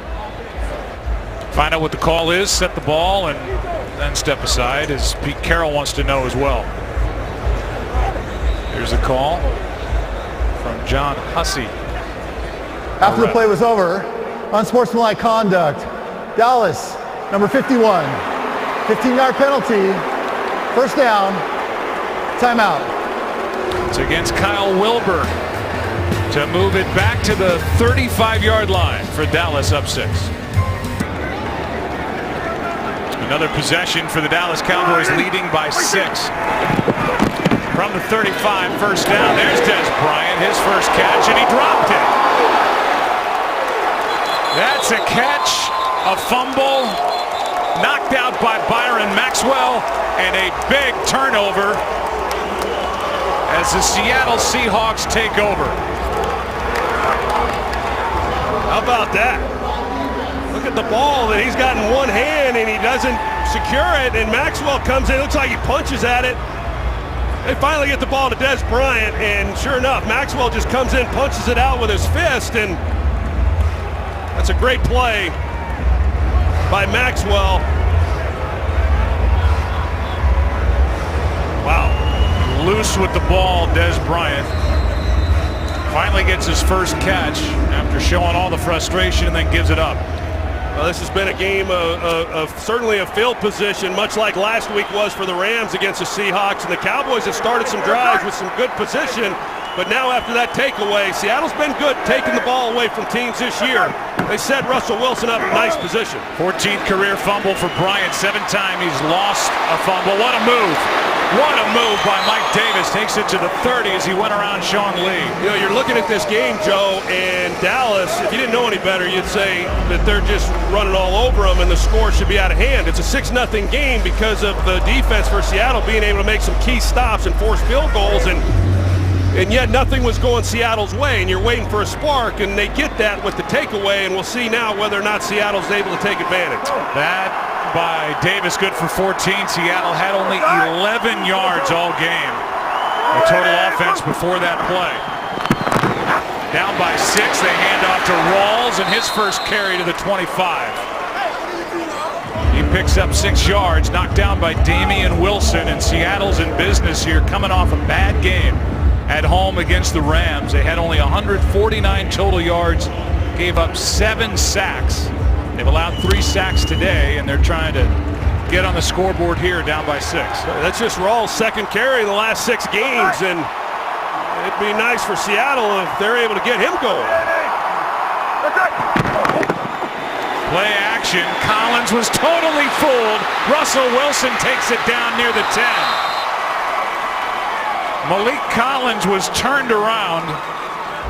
find out what the call is, set the ball, and then step aside, as Pete Carroll wants to know as well. Here's a call from John Hussey. After the play was over, unsportsmanlike conduct. Dallas, number 51. 15-yard penalty. First down. Timeout. It's against Kyle Wilbur to move it back to the 35-yard line for Dallas up 6. Another possession for the Dallas Cowboys, leading by 6. From the 35, first down. There's Des Bryant, his first catch, and he dropped it. That's a catch a fumble, knocked out by Byron Maxwell, and a big turnover as the Seattle Seahawks take over. How about that? Look at the ball that he's got in one hand and he doesn't secure it, and Maxwell comes in, looks like he punches at it. They finally get the ball to Des Bryant, and sure enough, Maxwell just comes in, punches it out with his fist, and that's a great play by Maxwell. Wow. Loose with the ball, Des Bryant. Finally gets his first catch after showing all the frustration and then gives it up. Well, this has been a game of certainly a field position, much like last week was for the Rams against the Seahawks. And the Cowboys have started some drives with some good position. But now after that takeaway, Seattle's been good taking the ball away from teams this year. They set Russell Wilson up in nice position. 14th career fumble for Bryant. 7th time he's lost a fumble. What a move. What a move by Mike Davis. Takes it to the 30 as he went around Sean Lee. You know, you're looking at this game, Joe, and Dallas, if you didn't know any better, you'd say that they're just running all over them and the score should be out of hand. It's a 6-0 game because of the defense for Seattle being able to make some key stops and force field goals, and yet nothing was going Seattle's way, and you're waiting for a spark, and they get that with the takeaway, and we'll see now whether or not Seattle's able to take advantage. That by Davis, good for 14. Seattle had only 11 yards all game. The total offense before that play. Down by 6, they hand off to Rawls, and his first carry to the 25. He picks up 6 yards, knocked down by Damian Wilson, and Seattle's in business here, coming off a bad game at home against the Rams. They had only 149 total yards, gave up 7 sacks. They've allowed 3 sacks today, and they're trying to get on the scoreboard here, down by 6. That's just Rawls' second carry in the last 6 games, and it'd be nice for Seattle if they're able to get him going. Play action. Collins was totally fooled. Russell Wilson takes it down near the 10. Malik Collins was turned around,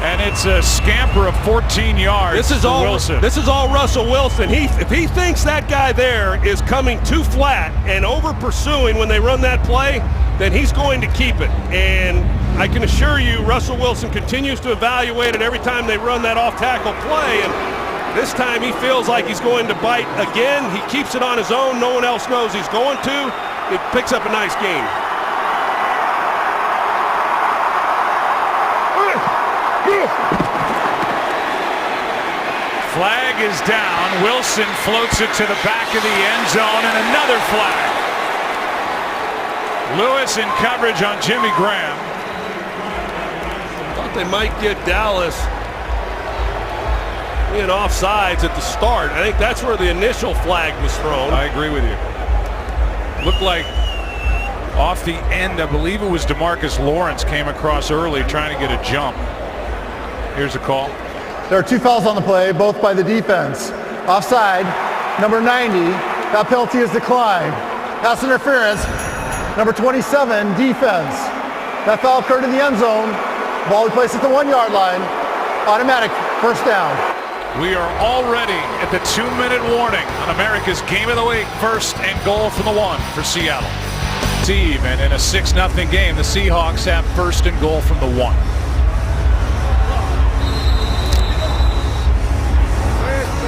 and it's a scamper of 14 yards. This is all Wilson. This is all Russell Wilson. If he thinks that guy there is coming too flat and over pursuing when they run that play, then he's going to keep it. And I can assure you, Russell Wilson continues to evaluate it every time they run that off-tackle play. And this time he feels like he's going to bite again. He keeps it on his own. No one else knows he's going to. It picks up a nice game. Flag is down. Wilson floats it to the back of the end zone, and another flag. Lewis in coverage on Jimmy Graham. Thought they might get Dallas in offsides at the start. I think that's where the initial flag was thrown. I agree with you. Looked like off the end, I believe it was DeMarcus Lawrence came across early trying to get a jump. Here's a call. There are 2 fouls on the play, both by the defense. Offside, number 90. That penalty is declined. Pass interference, number 27, defense. That foul occurred in the end zone. Ball placed at the 1-yard line. Automatic first down. We are already at the 2-minute warning on America's Game of the Week. 1st and goal from the 1 for Seattle. Steve, and in a 6-0 game, the Seahawks have 1st and goal from the 1.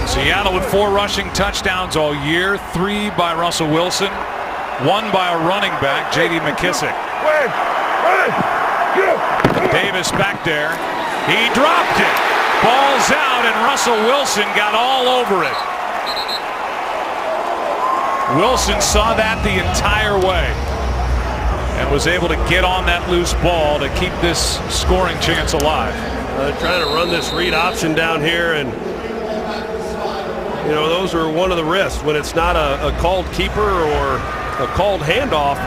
Seattle with 4 rushing touchdowns all year, 3 by Russell Wilson, 1 by a running back, J.D. McKissick. Davis back there. He dropped it. Ball's out, and Russell Wilson got all over it. Wilson saw that the entire way and was able to get on that loose ball to keep this scoring chance alive. Trying to run this read option down here, and you know, those are one of the risks when it's not a called keeper or a called handoff.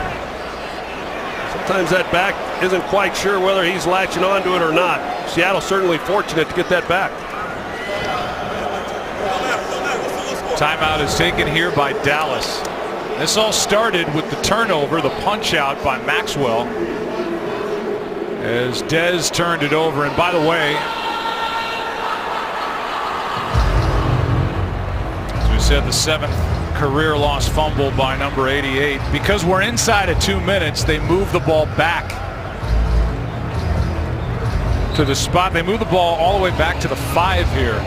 Sometimes that back isn't quite sure whether he's latching onto it or not. Seattle certainly fortunate to get that back. Timeout is taken here by Dallas. This all started with the turnover, the punch out by Maxwell, as Dez turned it over. And by the way, said, the 7th career lost fumble by number 88. Because we're inside of 2 minutes, they move the ball back to the spot. They move the ball all the way back to the 5 here.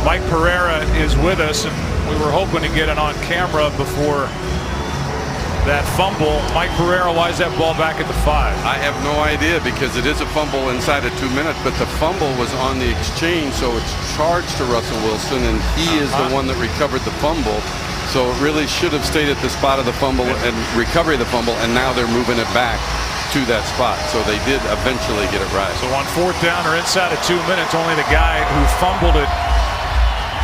Mike Pereira is with us, and we were hoping to get it on camera before that fumble. Mike Pereira, why is that ball back at the 5? I have no idea, because it is a fumble inside of 2 minutes, but the fumble was on the exchange, so it's charged to Russell Wilson, and he is the one that recovered the fumble. So it really should have stayed at the spot of the fumble and recovery of the fumble, and now they're moving it back to that spot. So they did eventually get it right. So on 4th down or inside of 2 minutes, only the guy who fumbled it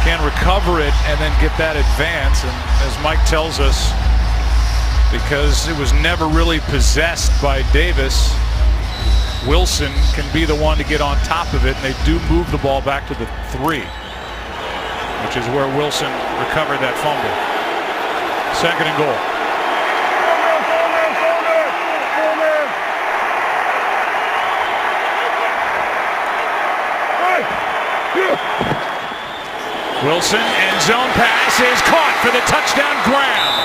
can recover it and then get that advance. And as Mike tells us, because it was never really possessed by Davis, Wilson can be the one to get on top of it, and they do move the ball back to the 3, which is where Wilson recovered that fumble. 2nd and goal. Wilson, end zone pass is caught for the touchdown. Graham.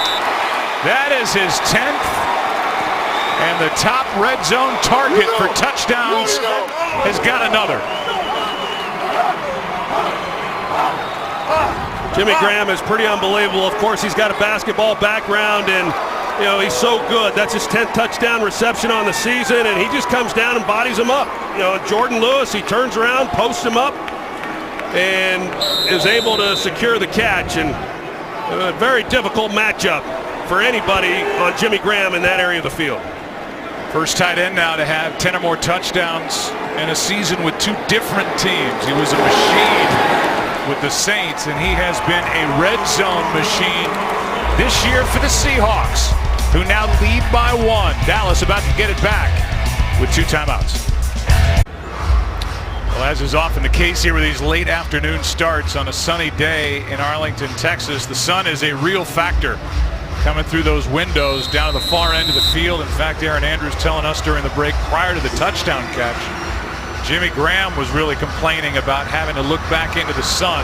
That is his 10th and the top red zone target for touchdowns has got another. Jimmy Graham is pretty unbelievable. Of course, he's got a basketball background, and you know he's so good. That's his 10th touchdown reception on the season, and he just comes down and bodies him up. You know, Jordan Lewis, he turns around, posts him up, and is able to secure the catch. And a very difficult matchup for anybody on Jimmy Graham in that area of the field. First tight end now to have 10 or more touchdowns in a season with 2 different teams. He was a machine with the Saints, and he has been a red zone machine this year for the Seahawks, who now lead by 1. Dallas about to get it back with 2 timeouts. Well, as is often the case here with these late afternoon starts on a sunny day in Arlington, Texas, the sun is a real factor coming through those windows down to the far end of the field. In fact, Aaron Andrews telling us during the break prior to the touchdown catch, Jimmy Graham was really complaining about having to look back into the sun.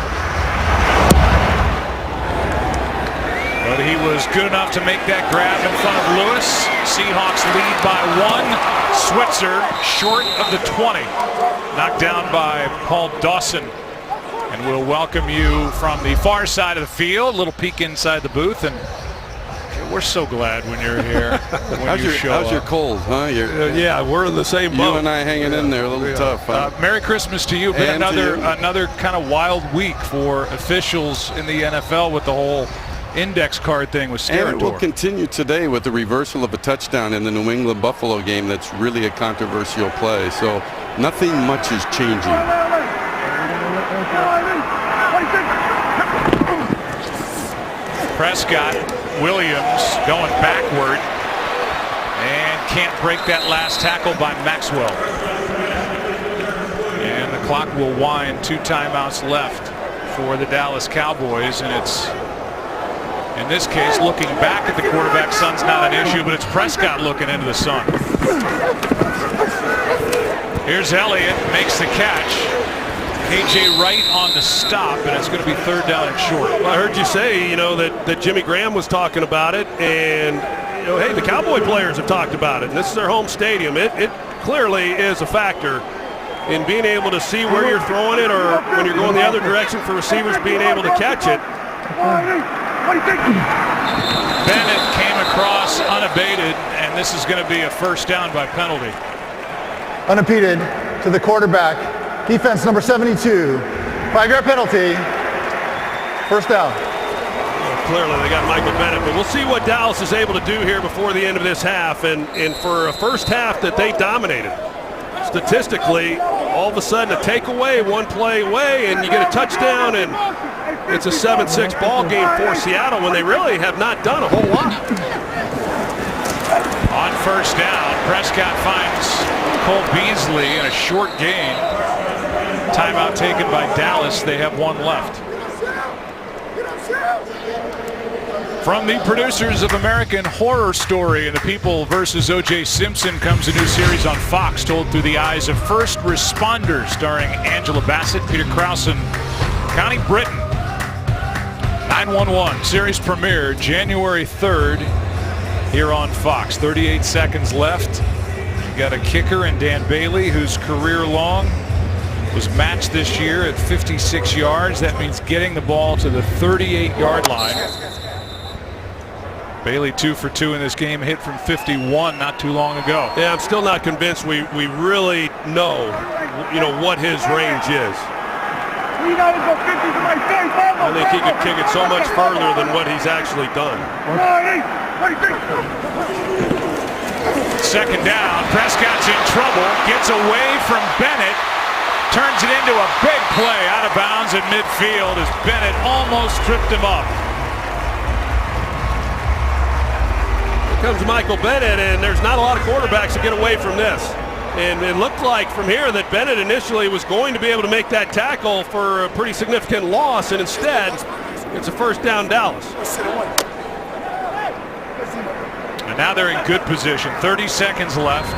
But he was good enough to make that grab in front of Lewis. Seahawks lead by 1. Switzer short of the 20. Knocked down by Paul Dawson. And we'll welcome you from the far side of the field. A little peek inside the booth. And we're so glad when you're here. How's your cold, huh? Yeah, we're in the same boat. You and I hanging in there, a little tough. Huh? Merry Christmas to you. Been another kind of wild week for officials in the NFL with the whole index card thing with Steratore. And it will continue today with the reversal of a touchdown in the New England Buffalo game. That's really a controversial play. So nothing much is changing. Prescott, Williams going backward and can't break that last tackle by Maxwell. And the clock will wind. 2 timeouts left for the Dallas Cowboys, and it's, in this case, looking back at the quarterback. Sun's not an issue, but it's Prescott looking into the sun. Here's Elliott, makes the catch. A.J. Wright on the stop, and it's going to be 3rd down and short. Well, I heard you say, you know, that Jimmy Graham was talking about it, and, you know, hey, the Cowboy players have talked about it, and this is their home stadium. It clearly is a factor in being able to see where you're throwing it, or when you're going the other direction for receivers being able to catch it. Bennett came across unabated, and this is going to be a 1st down by penalty. Unimpeded to the quarterback. Defense number 72. 5-yard penalty. 1st down. Well, clearly they got Michael Bennett, but we'll see what Dallas is able to do here before the end of this half. And for a first half that they dominated, statistically, all of a sudden a takeaway, 1 play away, and you get a touchdown, and it's a 7-6 ball game for Seattle when they really have not done a whole lot. On 1st down, Prescott finds Cole Beasley in a short gain. Timeout taken by Dallas. They have 1 left. From the producers of American Horror Story and The People vs. O.J. Simpson comes a new series on Fox told through the eyes of first responders, starring Angela Bassett, Peter Krause, and Connie Britton. 9-1-1 series premiere January 3rd here on Fox. 38 seconds left. You got a kicker in Dan Bailey, whose career long was matched this year at 56 yards. That means getting the ball to the 38-yard line. Bailey 2 for 2 in this game, hit from 51 not too long ago. Yeah, I'm still not convinced we really know, what his range is. I think he could kick it so much further than what he's actually done. Second down, Prescott's in trouble, gets away from Bennett, turns it into a big play out of bounds at midfield as Bennett almost tripped him up. Here comes Michael Bennett, and there's not a lot of quarterbacks that get away from this. And it looked like from here that Bennett initially was going to be able to make that tackle for a pretty significant loss, and instead it's a first down Dallas. And now they're in good position. 30 seconds left.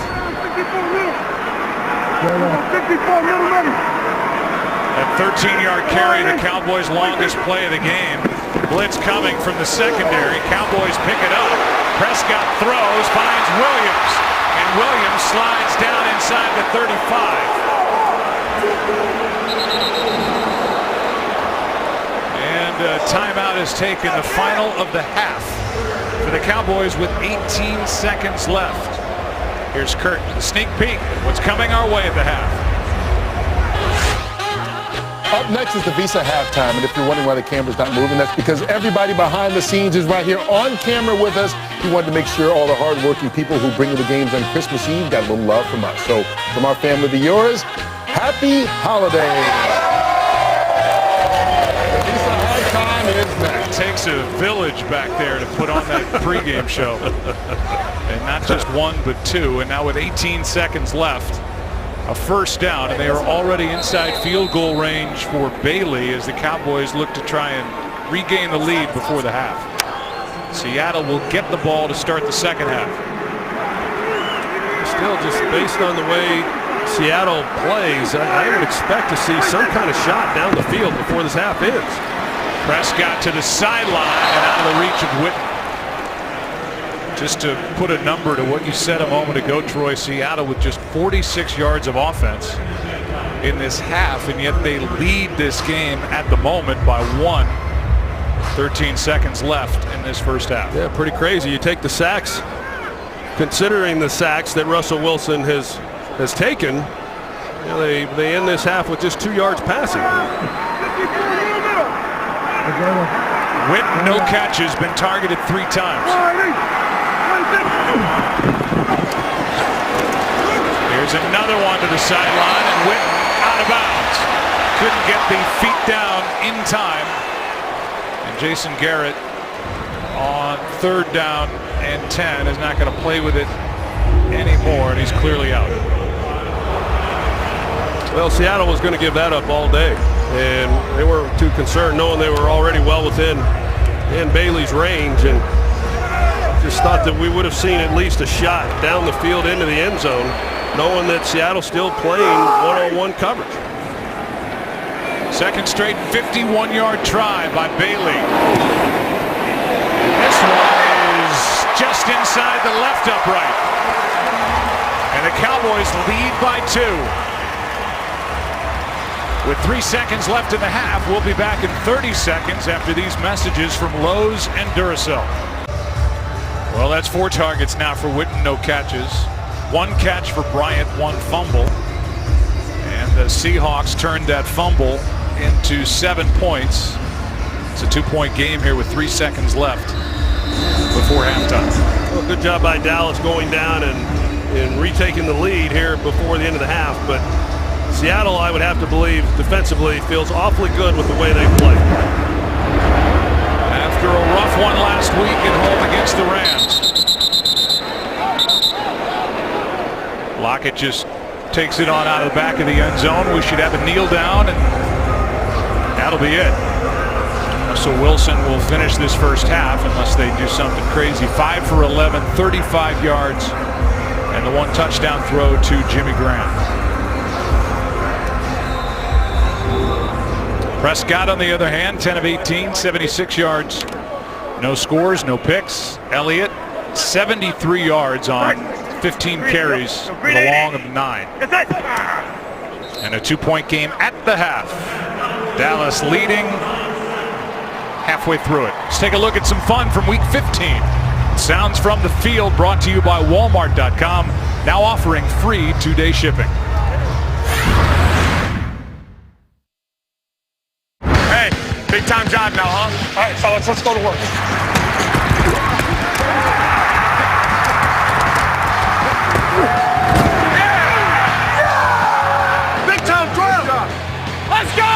That 13-yard carry, the Cowboys' longest play of the game. Blitz coming from the secondary. Cowboys pick it up. Prescott throws, finds Williams. And Williams slides down inside the 35. And a timeout is taken, the final of the half for the Cowboys with 18 seconds left. Here's Kurt with a sneak peek at what's coming our way at the half. Up next is the Visa halftime, and if you're wondering why the camera's not moving, that's because everybody behind the scenes is right here on camera with us. We wanted to make sure all the hardworking people who bring you the games on Christmas Eve got a little love from us. So from our family to yours, happy holidays. The Visa halftime is next. It takes a village back there to put on that pregame show. And not just one, but two. And now with 18 seconds left, a first down, and they are already inside field goal range for Bailey as the Cowboys look to try and regain the lead before the half. Seattle will get the ball to start the second half. Still, just based on the way Seattle plays, I would expect to see some kind of shot down the field before this half ends. Prescott to the sideline and out of the reach of Whitten. Just to put a number to what you said a moment ago, Troy, Seattle with just 46 yards of offense in this half, and yet they lead this game at the moment by 1. 13 seconds left in this first half. Yeah, pretty crazy. You take the sacks, considering the sacks that Russell Wilson has taken, they end this half with just 2 yards passing. Whitten, no catches, been targeted 3 times. Here's another one to the sideline, and Whitten out of bounds. Couldn't get the feet down in time. And Jason Garrett on 3rd down and 10 is not going to play with it anymore, and he's clearly out. Well, Seattle was going to give that up all day, and they weren't too concerned, knowing they were already well within Bailey's range, and just thought that we would have seen at least a shot down the field into the end zone, knowing that Seattle's still playing one-on-one coverage. Second straight 51-yard try by Bailey. This one is just inside the left upright. And the Cowboys lead by 2. With 3 seconds left in the half, we'll be back in 30 seconds after these messages from Lowe's and Duracell. Well, that's 4 targets now for Whitten, no catches. 1 catch for Bryant, 1 fumble. And the Seahawks turned that fumble into 7 points. It's a 2-point game here with 3 seconds left before halftime. Well, good job by Dallas going down and retaking the lead here before the end of the half. But Seattle, I would have to believe, defensively feels awfully good with the way they play. After a rough one last week at home against the Rams. Lockett just takes it on out of the back of the end zone. We should have a kneel down, and that'll be it. Russell Wilson will finish this first half unless they do something crazy. 5 for 11, 35 yards, and the 1 touchdown throw to Jimmy Graham. Prescott, on the other hand, 10 of 18, 76 yards. No scores, no picks. Elliott, 73 yards on 15 carries with a long of 9. And a 2-point game at the half. Dallas leading halfway through it. Let's take a look at some fun from week 15. Sounds from the field, brought to you by Walmart.com, now offering free 2-day shipping. Hey, big time job now, huh? All right, fellas, let's go to work. Yeah! Big time drill! Let's go!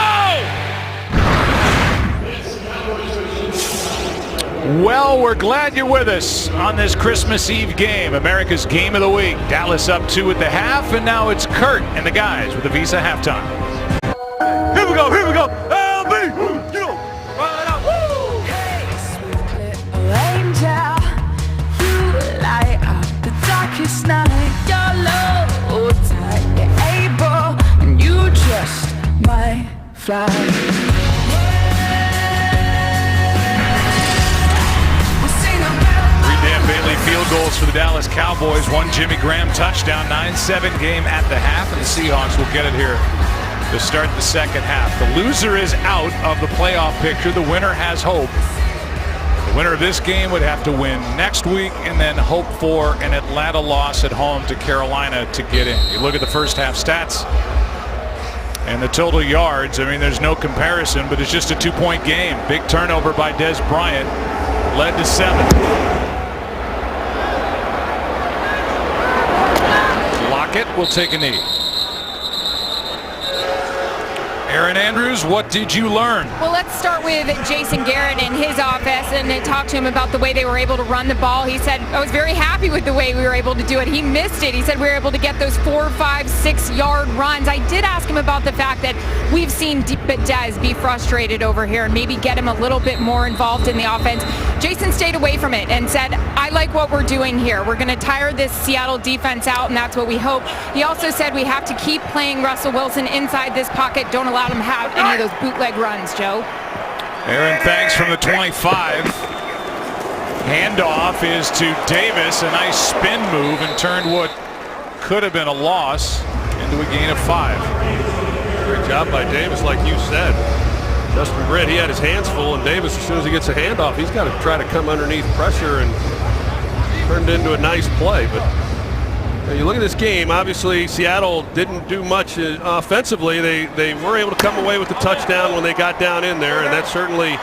Well, we're glad you're with us on this Christmas Eve game, America's Game of the Week. Dallas up 2 at the half, and now it's Kurt and the guys with the Visa halftime. Here we go, here we go. LB, you right out. Woo! Hey, sweet little angel, you light up the darkest night. You're low tight, you're able, and you just might fly. Bailey field goals for the Dallas Cowboys. 1 Jimmy Graham touchdown. 9-7 game at the half, and the Seahawks will get it here to start the second half. The loser is out of the playoff picture. The winner has hope. The winner of this game would have to win next week and then hope for an Atlanta loss at home to Carolina to get in. You look at the first half stats and the total yards. I mean, there's no comparison, but it's just a 2-point game. Big turnover by Des Bryant led to 7. Will take a knee. Aaron Andrews, what did you learn? Well, let's start with Jason Garrett and his offense, and talk to him about the way they were able to run the ball. He said, I was very happy with the way we were able to do it. He missed it. He said we were able to get those 4, 5, 6-yard runs. I did ask him about the fact that we've seen Dez be frustrated over here and maybe get him a little bit more involved in the offense. Jason stayed away from it and said, I like what we're doing here. We're going to tire this Seattle defense out, and that's what we hope. He also said we have to keep playing Russell Wilson inside this pocket. Don't allow him to have any of those bootleg runs, Joe. Aaron, thanks from the 25. Handoff is to Davis. A nice spin move and turned what could have been a loss into a gain of 5. Great job by Davis, like you said. Justin Britt, he had his hands full, and Davis, as soon as he gets a handoff, he's got to try to come underneath pressure, and turned into a nice play. But you look at this game, obviously Seattle didn't do much offensively. They were able to come away with the touchdown when they got down in there, and that certainly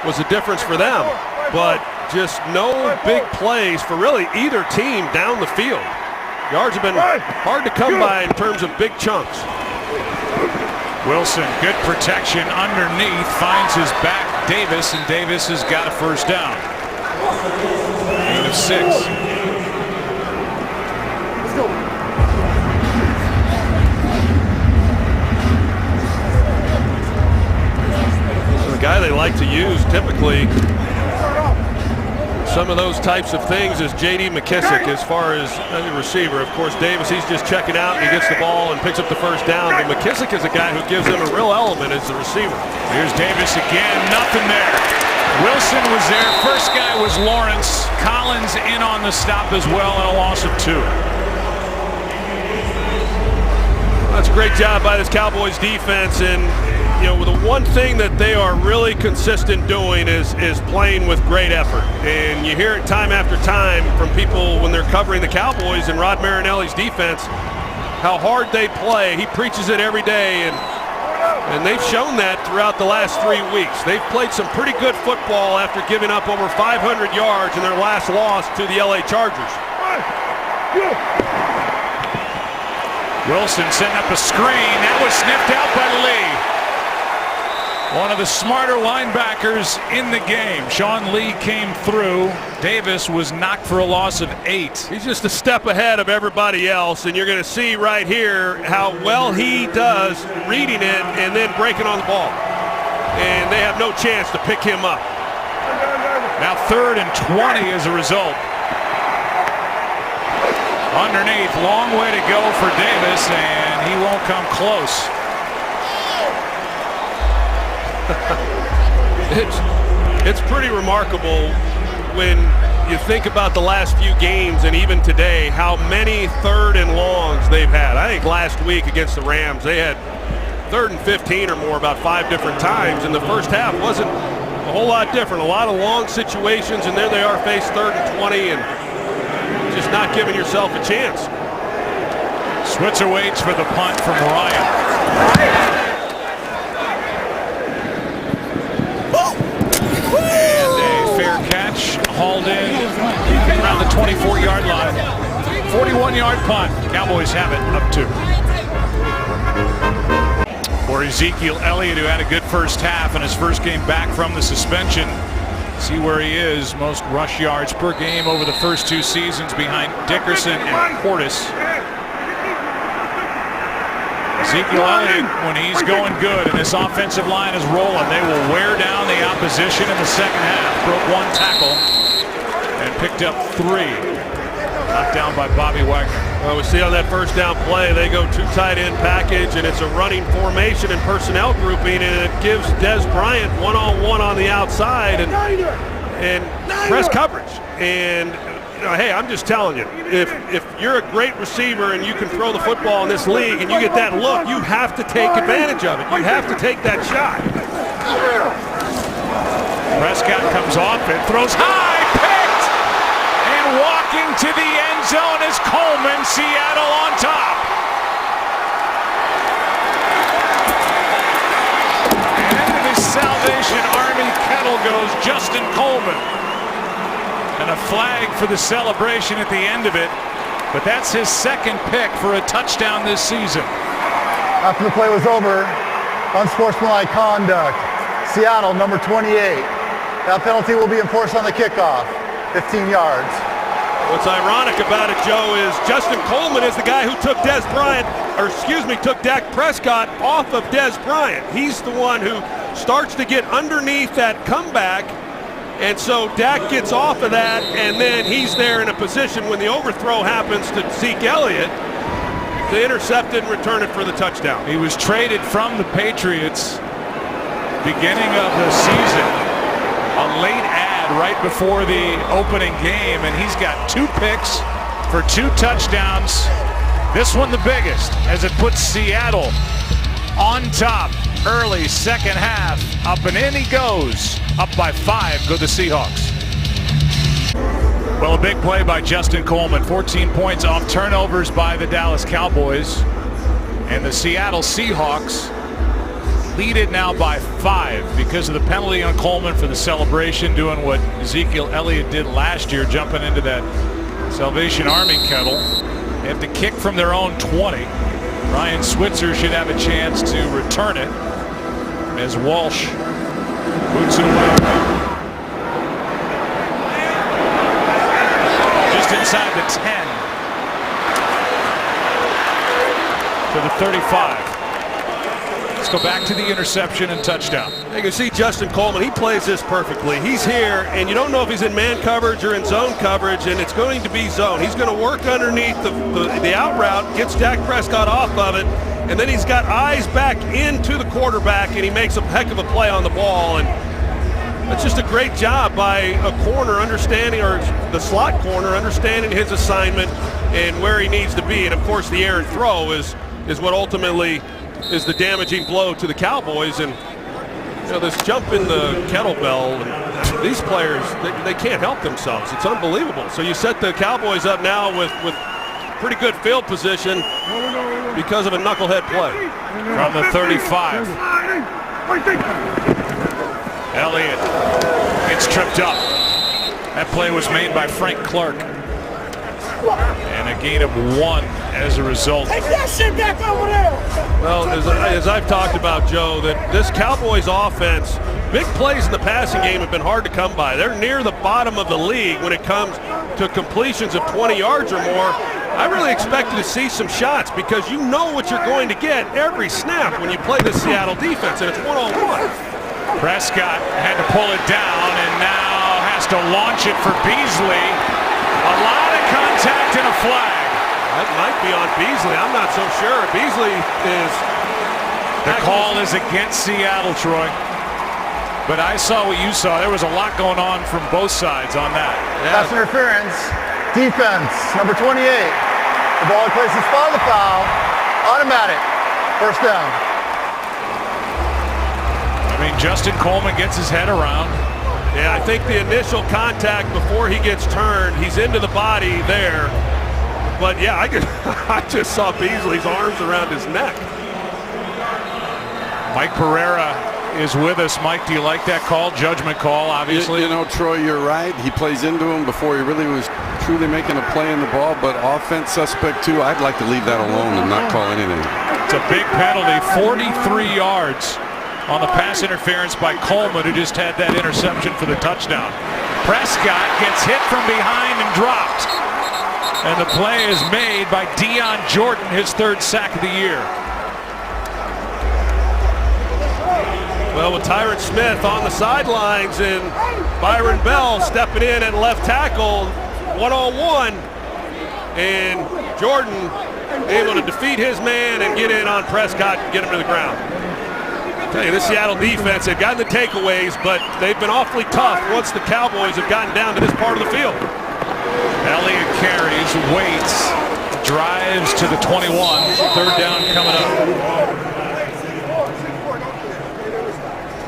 was a difference for them. But just no big plays for really either team down the field. Yards have been hard to come by in terms of big chunks. Wilson, good protection underneath, finds his back Davis, and Davis has got a first down. Gain of 6. Let's go. So the guy they like to use typically some of those types of things is J.D. McKissick as far as a receiver. Of course, Davis, he's just checking out and he gets the ball and picks up the first down. But McKissick is a guy who gives them a real element as the receiver. Here's Davis again, nothing there. Wilson was there. First guy was Lawrence. Collins in on the stop as well, and a loss of 2. That's a great job by this Cowboys defense, and you know, the one thing that they are really consistent doing is playing with great effort. And you hear it time after time from people when they're covering the Cowboys and Rod Marinelli's defense, how hard they play. He preaches it every day, and they've shown that throughout the last 3 weeks. They've played some pretty good football after giving up over 500 yards in their last loss to the LA Chargers. Wilson setting up a screen. That was sniffed out by Lee. One of the smarter linebackers in the game. Sean Lee came through. Davis was knocked for a loss of 8. He's just a step ahead of everybody else, and you're going to see right here how well he does reading it and then breaking on the ball. And they have no chance to pick him up. Now 3rd and 20 as a result. Underneath, long way to go for Davis, and he won't come close. It's pretty remarkable when you think about the last few games and even today, how many 3rd and longs they've had. I think last week against the Rams, they had 3rd and 15 or more about 5 different times, and the first half wasn't a whole lot different. A lot of long situations, and there they are faced 3rd and 20 and just not giving yourself a chance. Switzer waits for the punt from Ryan. And a fair catch, hauled in around the 24-yard line. 41-yard punt. Cowboys have it up 2. For Ezekiel Elliott, who had a good first half in his first game back from the suspension. See where he is. Most rush yards per game over the first 2 seasons behind Dickerson and Portis. Ezekiel Elliott, when he's going good and this offensive line is rolling, they will wear down the opposition in the second half. Broke 1 tackle and picked up 3. Knocked down by Bobby Wagner. Well, we see on that first down play, they go 2 tight end package, and it's a running formation and personnel grouping, and it gives Dez Bryant one-on-one on the outside and press coverage. And hey, I'm just telling you, if you're a great receiver and you can throw the football in this league and you get that look, you have to take advantage of it. You have to take that shot. Prescott comes off and throws high, picked, and walking to the end zone is Coleman. Seattle on top. And the Salvation Army kettle goes Justin Coleman. And a flag for the celebration at the end of it. But that's his 2nd pick for a touchdown this season. After the play was over, unsportsmanlike conduct. Seattle, number 28. That penalty will be enforced on the kickoff, 15 yards. What's ironic about it, Joe, is Justin Coleman is the guy who took Dak Prescott off of Dez Bryant. He's the one who starts to get underneath that comeback. And so Dak gets off of that, and then he's there in a position when the overthrow happens to Zeke Elliott to intercept it and return it for the touchdown. He was traded from the Patriots beginning of the season. A late ad right before the opening game, and he's got 2 picks for 2 touchdowns. This one the biggest, as it puts Seattle on top early second half. Up and in he goes. Up by 5 go the Seahawks. Well, a big play by Justin Coleman. 14 points off turnovers by the Dallas Cowboys. And the Seattle Seahawks lead it now by 5 because of the penalty on Coleman for the celebration, doing what Ezekiel Elliott did last year, jumping into that Salvation Army kettle. They have to kick from their own 20. Ryan Switzer should have a chance to return it as Walsh boots it away. Just inside the 10 to the 35. Let's go back to the interception and touchdown. You can see Justin Coleman, he plays this perfectly. He's here, and you don't know if he's in man coverage or in zone coverage, and it's going to be zone. He's going to work underneath the out route, gets Dak Prescott off of it, and then he's got eyes back into the quarterback, and he makes a heck of a play on the ball. And that's just a great job by a corner understanding, or the slot corner understanding his assignment and where he needs to be. And of course, the errant throw is what ultimately is the damaging blow to the Cowboys. And you know, this jump in the kettlebell, these players, they can't help themselves. It's unbelievable. So you set the Cowboys up now with pretty good field position because of a knucklehead play. From the 35. Elliott gets tripped up. That play was made by Frank Clark. And a gain of 1 as a result. Take that shit back over there. Well, as I've talked about, Joe, that this Cowboys offense, big plays in the passing game have been hard to come by. They're near the bottom of the league when it comes to completions of 20 yards or more. I really expected to see some shots because you know what you're going to get every snap when you play the Seattle defense, and it's one-on-one. Prescott had to pull it down and now has to launch it for Beasley. A lot of contact and a flag. That might be on Beasley. I'm not so sure. Beasley is... The call is against Seattle, Troy. But I saw what you saw. There was a lot going on from both sides on that. Pass interference. Defense, number 28. The ball in place in spot of the foul. Automatic. First down. I mean, Justin Coleman gets his head around. Yeah, I think the initial contact before he gets turned, he's into the body there. But yeah, I just saw Beasley's arms around his neck. Mike Pereira is with us. Mike, do you like that call? Judgment call, obviously. You know, Troy, you're right. He plays into him before he really was truly making a play in the ball, but offense suspect too. I'd like to leave that alone and not call anything. It's a big penalty. 43 yards on the pass interference by Coleman, who just had that interception for the touchdown. Prescott gets hit from behind and dropped. And the play is made by Dion Jordan, his third sack of the year. Well, with Tyron Smith on the sidelines and Byron Bell stepping in at left tackle, one-on-one, and Jordan able to defeat his man and get in on Prescott and get him to the ground. I tell you, this Seattle defense, they've gotten the takeaways, but they've been awfully tough once the Cowboys have gotten down to this part of the field. Elliott carries, waits, drives to the 21. Third down coming up.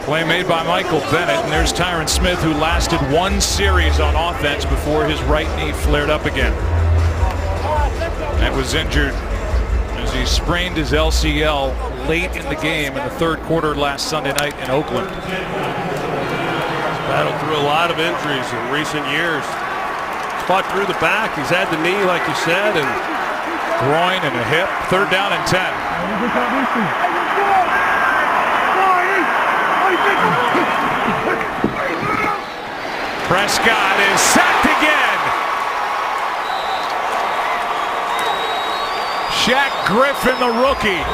Play made by Michael Bennett, and there's Tyron Smith, who lasted one series on offense before his right knee flared up again. That was injured as he sprained his LCL late in the game in the third quarter last Sunday night in Oakland. Battled through a lot of injuries in recent years. Fought through the back. He's had the knee, like you said, and groin and a hip. Third down and 10. Prescott is sacked again. Shaq Griffin, the rookie.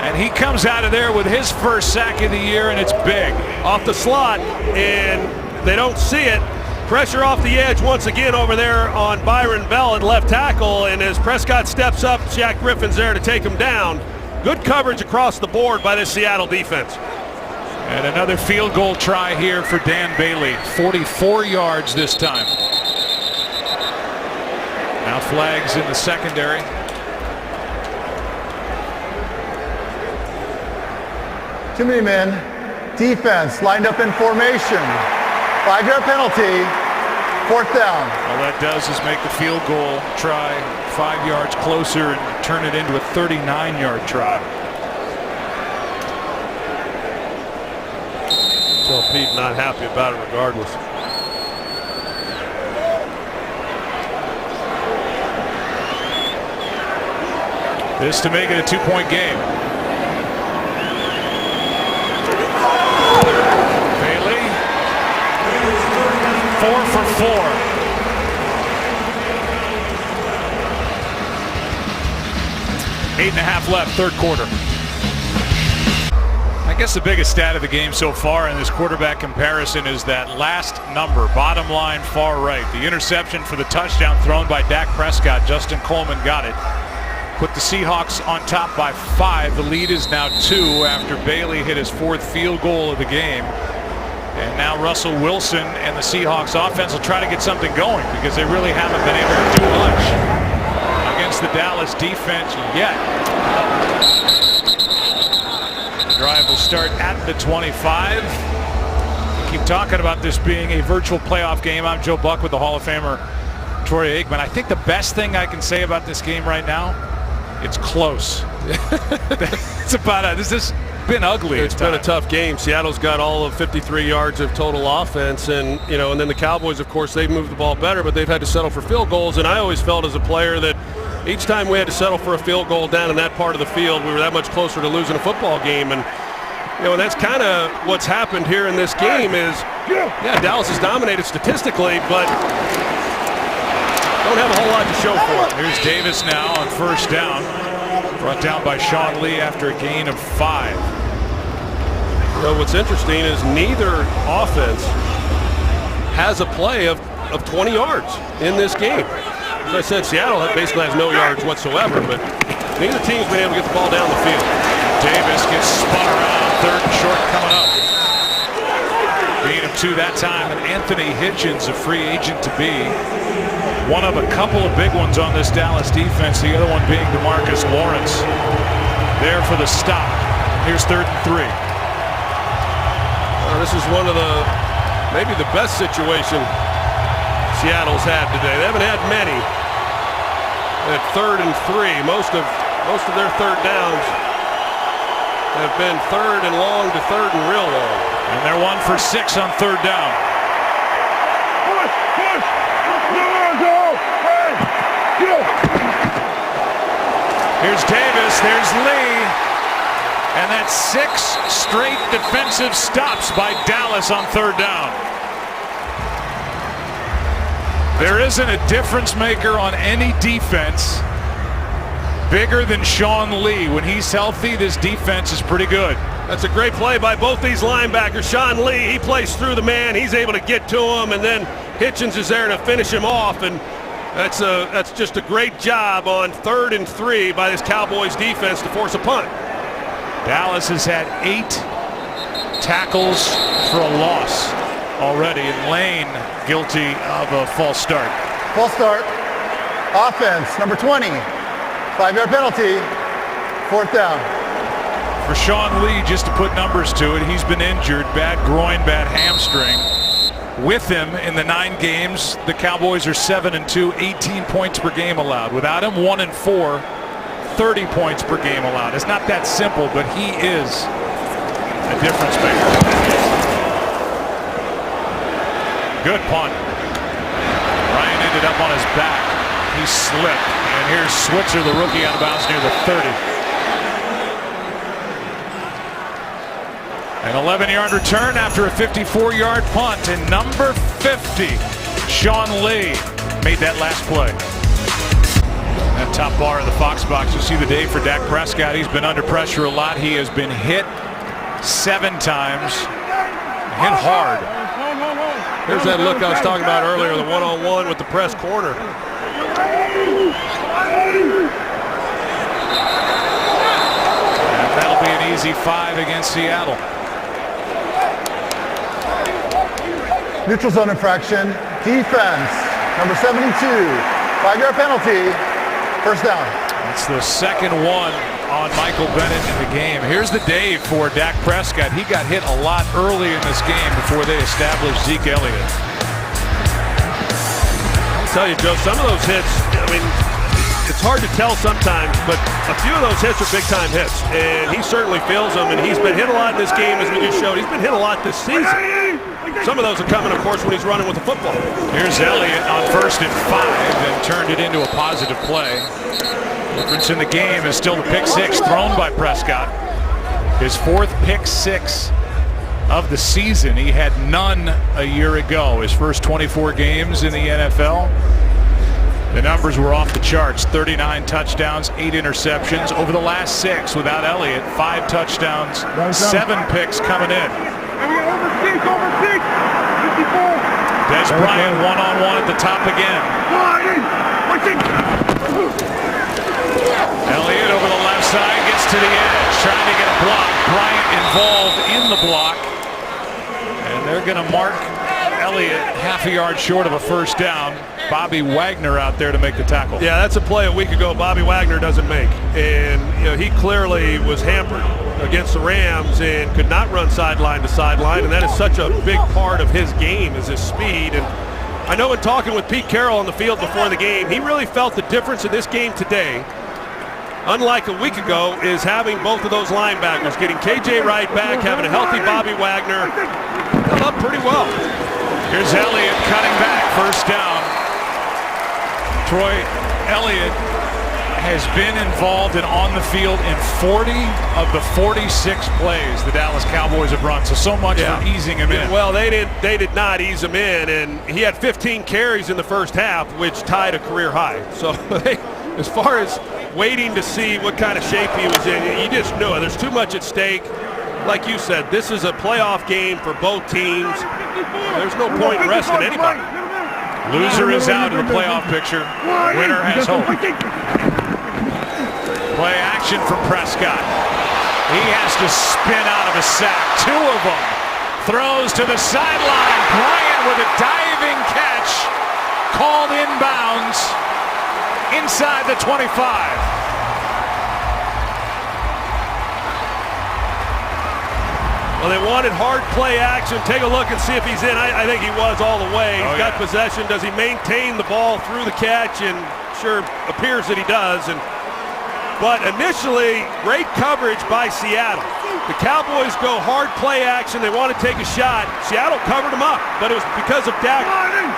And he comes out of there with his first sack of the year, and it's big. Off the slot, and they don't see it. Pressure off the edge once again over there on Byron Bell at left tackle, and as Prescott steps up, Shaq Griffin's there to take him down. Good coverage across the board by this Seattle defense. And another field goal try here for Dan Bailey. 44 yards this time. Now flags in the secondary. Too many men. Defense lined up in formation. 5-yard penalty. Fourth down. All that does is make the field goal try 5 yards closer and turn it into a 39-yard try. Well, Pete not happy about it regardless. This to make it a 2-point game. Bailey, 4 for 4. Eight and a half left, third quarter. I guess the biggest stat of the game so far in this quarterback comparison is that last number, bottom line, far right. The interception for the touchdown thrown by Dak Prescott. Justin Coleman got it. Put the Seahawks on top by 5. The lead is now 2 after Bailey hit his 4th field goal of the game. And now Russell Wilson and the Seahawks offense will try to get something going because they really haven't been able to do much against the Dallas defense yet. The drive will start at the 25. Keep talking about this being a virtual playoff game. I'm Joe Buck with the Hall of Famer Troy Aikman. I think the best thing I can say about this game right now, it's close. It's about this has been ugly. It's been a tough game. Seattle's got all of 53 yards of total offense, and and then the Cowboys, of course, they've moved the ball better, but they've had to settle for field goals. And I always felt as a player that each time we had to settle for a field goal down in that part of the field, we were that much closer to losing a football game. And and that's kind of what's happened here in this game is, Dallas has dominated statistically, but don't have a whole lot to show for it. Here's Davis now on first down. Brought down by Sean Lee after a gain of 5. What's interesting is neither offense has a play of 20 yards in this game. As I said, Seattle basically has no yards whatsoever, but neither team's been able to get the ball down the field. Davis gets spun around, 3rd and short coming up. Gain of 2 that time, and Anthony Hitchens, a free agent to be. One of a couple of big ones on this Dallas defense, the other one being DeMarcus Lawrence. There for the stop. Here's 3rd and 3. This is one of maybe the best situation Seattle's had today. They haven't had many at 3rd and 3. Most of their 3rd downs have been 3rd and long to 3rd and real long. And they're 1 for 6 on 3rd down. Here's Davis, there's Lee, and that's 6 straight defensive stops by Dallas on 3rd down. There isn't a difference maker on any defense bigger than Sean Lee. When he's healthy, this defense is pretty good. That's a great play by both these linebackers. Sean Lee, he plays through the man. He's able to get to him, and then Hitchens is there to finish him off. And that's just a great job on 3rd and 3 by this Cowboys defense to force a punt. Dallas has had 8 tackles for a loss already, and Lane guilty of a false start. False start. Offense, number 20. 5-yard penalty. 4th down. For Sean Lee, just to put numbers to it, he's been injured. Bad groin, bad hamstring. With him in the 9 games, the Cowboys are 7-2, 18 points per game allowed. Without him, 1-4, 30 points per game allowed. It's not that simple, but he is a difference maker. Good punt. Ryan ended up on his back. He slipped. And here's Switzer, the rookie, out of bounds near the 30. An 11-yard return after a 54-yard punt, and number 50, Sean Lee, made that last play. That top bar of the Fox box, you see the day for Dak Prescott. He's been under pressure a lot. He has been hit 7 times, hit hard. There's that look I was talking about earlier, the one-on-one with the press corner. And that'll be an easy 5 against Seattle. Neutral zone infraction. Defense, number 72. 5-yard penalty. 1st down. It's the 2nd one on Michael Bennett in the game. Here's the day for Dak Prescott. He got hit a lot early in this game before they established Zeke Elliott. I'll tell you, Joe, some of those hits, I mean, it's hard to tell sometimes, but a few of those hits are big-time hits, and he certainly feels them, and he's been hit a lot in this game, as we just showed. He's been hit a lot this season. Some of those are coming, of course, when he's running with the football. Here's Elliott on 1st and 5 and turned it into a positive play. Difference in the game is still the pick 6 thrown by Prescott. His 4th pick 6 of the season. He had none a year ago. His first 24 games in the NFL. The numbers were off the charts. 39 touchdowns, 8 interceptions. Over the last 6 without Elliott, 5 touchdowns, 7 picks coming in. Des Bryant one-on-one at the top again. Elliott over the left side gets to the edge, trying to get a block. Bryant involved in the block. And they're going to mark Elliott half a yard short of a 1st down. Bobby Wagner out there to make the tackle. Yeah, that's a play a week ago Bobby Wagner doesn't make. And he clearly was hampered against the Rams and could not run sideline to sideline, and that is such a big part of his game, is his speed. And I know in talking with Pete Carroll on the field before the game, he really felt the difference in this game today, unlike a week ago, is having both of those linebackers, getting KJ Wright back, having a healthy Bobby Wagner. Held up pretty well. Here's Elliott cutting back, 1st down. Troy Elliott has been involved and on the field in 40 of the 46 plays the Dallas Cowboys have run. So much for easing him in. Well, they did not ease him in, and he had 15 carries in the 1st half, which tied a career high. So as far as waiting to see what kind of shape he was in, you just knew it. There's too much at stake. Like you said, this is a playoff game for both teams. There's no point in resting anybody. Loser is out of the playoff picture. Winner has hope. Play action from Prescott. He has to spin out of a sack. 2 of them. Throws to the sideline. Bryant with a diving catch. Called inbounds inside the 25. Well, they wanted hard play action. Take a look and see if he's in. I think he was all the way. He's got possession. Does he maintain the ball through the catch? And sure appears that he does. But initially, great coverage by Seattle. The Cowboys go hard play action. They want to take a shot. Seattle covered him up, but it was because of Dak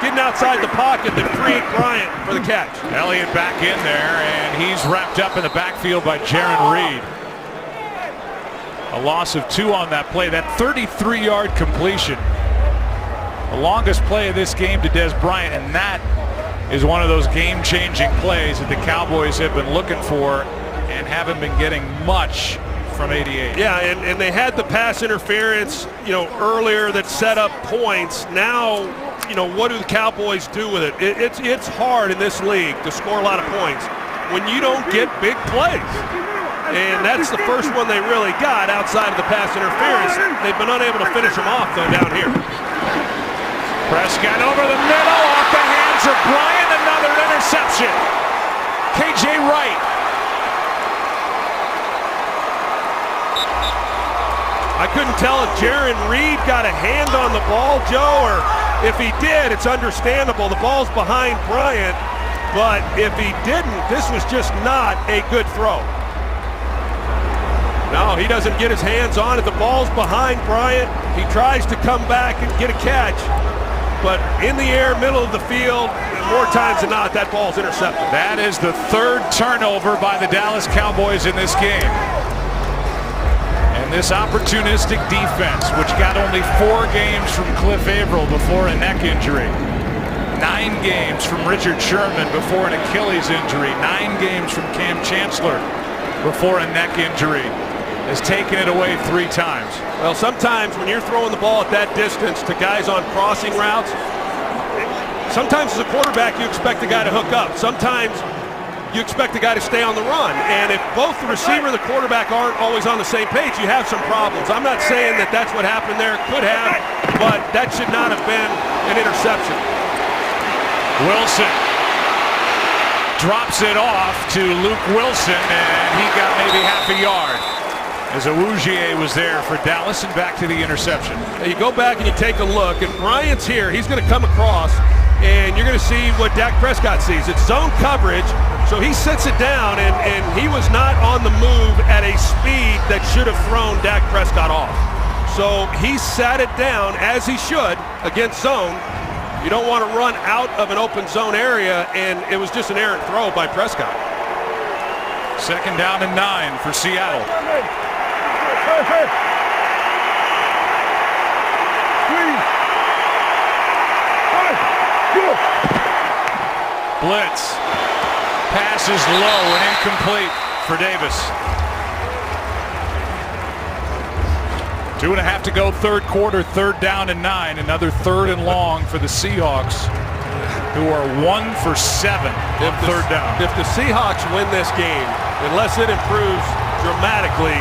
getting outside the pocket that freed Bryant for the catch. Elliott back in there, and he's wrapped up in the backfield by Jaron Reed. A loss of 2 on that play. That 33-yard completion. The longest play of this game to Des Bryant, and that is one of those game-changing plays that the Cowboys have been looking for and haven't been getting much from 88. Yeah, and they had the pass interference, earlier that set up points. Now, what do the Cowboys do with it? It's hard in this league to score a lot of points when you don't get big plays. And that's the first one they really got outside of the pass interference. They've been unable to finish them off, though, down here. Prescott over the middle, off the hands of Bryant, another interception. KJ Wright. I couldn't tell if Jaron Reed got a hand on the ball, Joe, or if he did, it's understandable. The ball's behind Bryant, but if he didn't, this was just not a good throw. No, he doesn't get his hands on it. The ball's behind Bryant. He tries to come back and get a catch, but in the air, middle of the field, more times than not, that ball's intercepted. That is the 3rd turnover by the Dallas Cowboys in this game. And this opportunistic defense, which got only 4 games from Cliff Averill before a neck injury, 9 games from Richard Sherman before an Achilles injury, 9 games from Cam Chancellor before a neck injury, has taken it away 3 times. Well, sometimes when you're throwing the ball at that distance to guys on crossing routes, sometimes as a quarterback you expect the guy to hook up. Sometimes you expect the guy to stay on the run. And if both the receiver and the quarterback aren't always on the same page, you have some problems. I'm not saying that that's what happened there. Could have, but that should not have been an interception. Wilson drops it off to Luke Wilson, and he got maybe half a yard as Awuzie was there for Dallas, and back to the interception. Now you go back and you take a look, and Bryant's here. He's going to come across, and you're going to see what Dak Prescott sees. It's zone coverage, so he sits it down, and he was not on the move at a speed that should have thrown Dak Prescott off. So he sat it down, as he should, against zone. You don't want to run out of an open zone area, and it was just an errant throw by Prescott. 2nd down and 9 for Seattle. Blitz. Pass is low and incomplete for Davis. 2.5 to go, 3rd quarter, 3rd down and 9. Another 3rd and long for the Seahawks, who are 1 for 7 on 3rd down. If the Seahawks win this game, unless it improves dramatically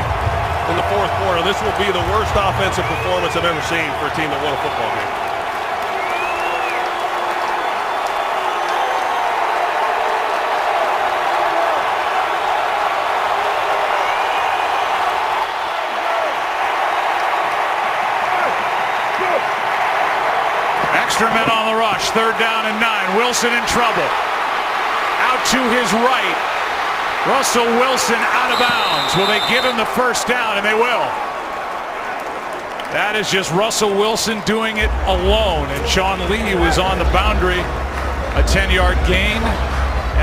in the 4th quarter, this will be the worst offensive performance I've ever seen for a team that won a football game. Extra men on the rush, 3rd down and 9. Wilson in trouble. Out to his right. Russell Wilson out of bounds. Will they give him the 1st down? And they will. That is just Russell Wilson doing it alone. And Sean Lee was on the boundary. A 10-yard gain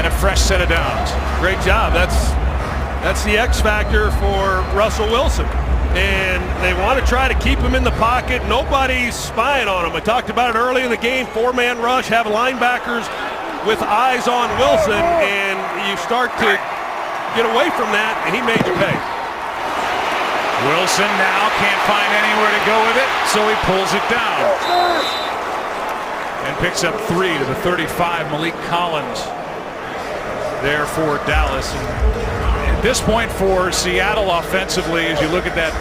and a fresh set of downs. Great job. That's the X factor for Russell Wilson. And they want to try to keep him in the pocket. Nobody's spying on him. I talked about it early in the game. 4-man rush, have linebackers with eyes on Wilson, and you start to get away from that, and he made you pay. Wilson now can't find anywhere to go with it, so he pulls it down. And picks up 3 to the 35, Malik Collins. there for Dallas. And at this point for Seattle offensively, as you look at that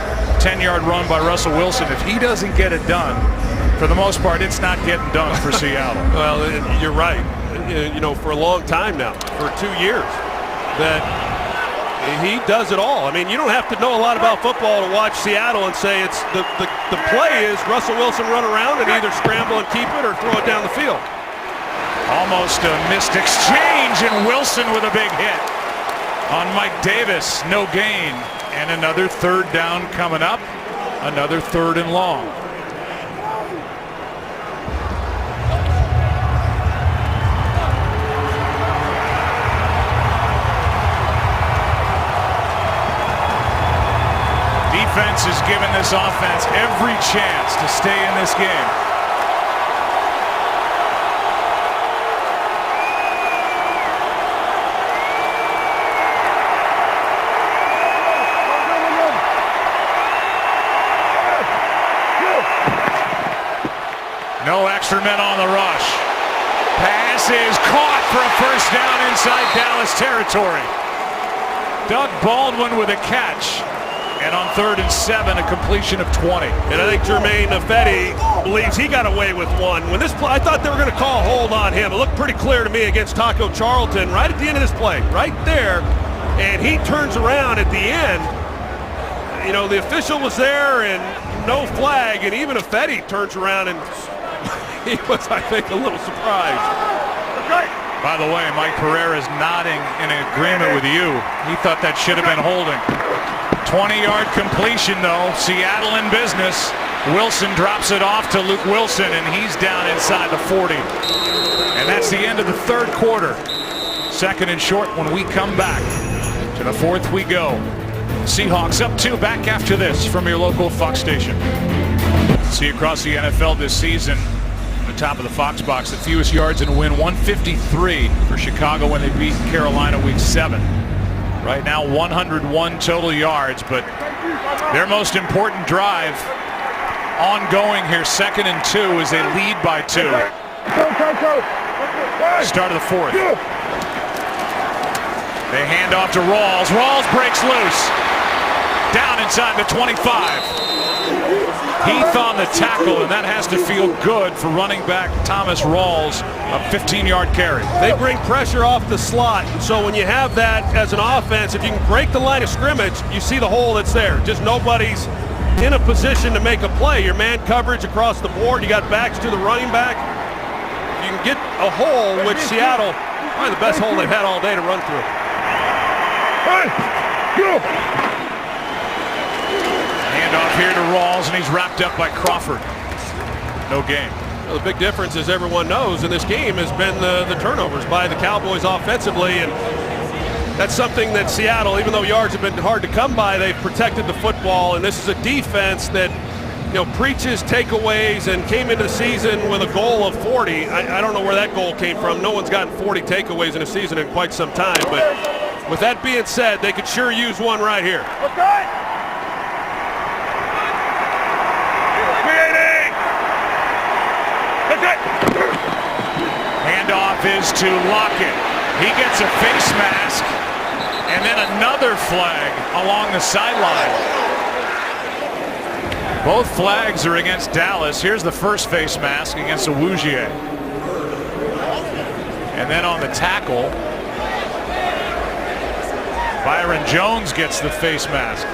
10-yard run by Russell Wilson, if he doesn't get it done, for the most part, it's not getting done for Seattle. Well, you're right. You know, for a long time now, for 2 years, that he does it all. I mean, you don't have to know a lot about football to watch Seattle and say it's the play is Russell Wilson run around and either scramble and keep it or throw it down the field. Almost a missed exchange, and Wilson with a big hit on Mike Davis. No gain, and another third down coming up. Another 3rd and long. Defense is giving this offense every chance to stay in this game. No extra men on the rush. Pass is caught for a first down inside Dallas territory. Doug Baldwin with a catch. And on 3rd and 7, a completion of 20. And I think Jermaine Ifedi believes he got away with one. When this play, I thought they were going to call a hold on him. It looked pretty clear to me against Taco Charlton right at the end of this play, right there. And he turns around at the end. You know, the official was there and no flag. And even Ifedi turns around and he was, I think, a little surprised. By the way, Mike Pereira is nodding in agreement with you. He thought that should have been holding. 20-yard completion, though. Seattle in business. Wilson drops it off to Luke Wilson, and he's down inside the 40. And that's the end of the 3rd quarter. 2nd and short when we come back. To the 4th we go. Seahawks up 2, back after this from your local Fox station. See across the NFL this season, on the top of the Fox box, the fewest yards in a win, 153 for Chicago when they beat Carolina week 7. Right now 101 total yards, but their most important drive ongoing here, 2nd and 2, as they lead by 2. Start of the 4th. They hand off to Rawls. Rawls breaks loose. Down inside the 25. Heath on the tackle, and that has to feel good for running back Thomas Rawls, a 15-yard carry. They bring pressure off the slot, so when you have that as an offense, if you can break the line of scrimmage, you see the hole that's there. Just nobody's in a position to make a play. Your man coverage across the board, you got backs to the running back. You can get a hole, which Seattle, probably the best hole they've had all day to run through. Handoff here to Rawls, and he's wrapped up by Crawford. No gain. Well, the big difference, as everyone knows, in this game has been the turnovers by the Cowboys offensively, and that's something that Seattle, even though yards have been hard to come by, they've protected the football, and this is a defense that, you know, preaches takeaways and came into the season with a goal of 40. I don't know where that goal came from. No one's gotten 40 takeaways in a season in quite some time, but with that being said, they could sure use one right here. Okay. Handoff is to Lockett. He gets a face mask, and then another flag along the sideline. Both flags are against Dallas. Here's the first face mask against Awuzie. And then on the tackle, Byron Jones gets the face mask.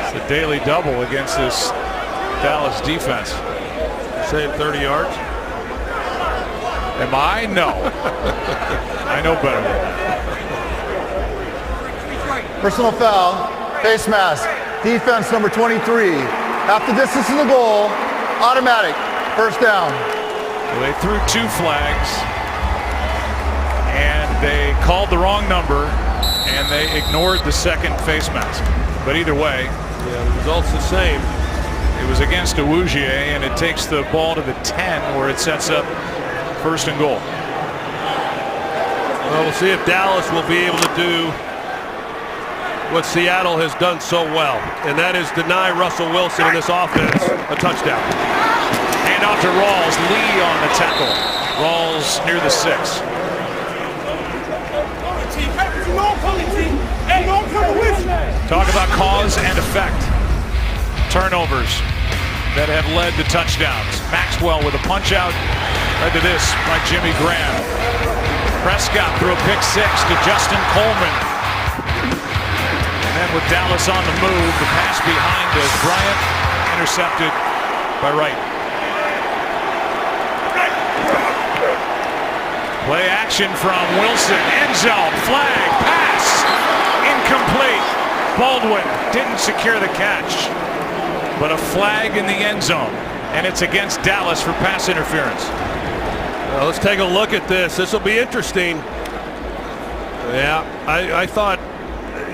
It's a daily double against this Dallas defense. Saying 30 yards? Am I? No. I know better than that. Personal foul, face mask, defense number 23. Half the distance to the goal, automatic, first down. Well, they threw 2 flags, and they called the wrong number, and they ignored the second face mask. But either way, yeah, the result's the same. It was against Awuzie, and it takes the ball to the 10 where it sets up 1st and goal. Well, we'll see if Dallas will be able to do what Seattle has done so well, and that is deny Russell Wilson in this offense a touchdown. Hand off to Rawls. Lee on the tackle. Rawls near the 6. Talk about cause and effect. Turnovers that have led to touchdowns. Maxwell with a punch out led to this by Jimmy Graham. Prescott threw a pick six to Justin Coleman. And then with Dallas on the move, the pass behind us. Bryant intercepted by Wright. Play action from Wilson. End zone. Flag. Pass. Incomplete. Baldwin didn't secure the catch. But a flag in the end zone. And it's against Dallas for pass interference. Well, let's take a look at this. This will be interesting. Yeah, I thought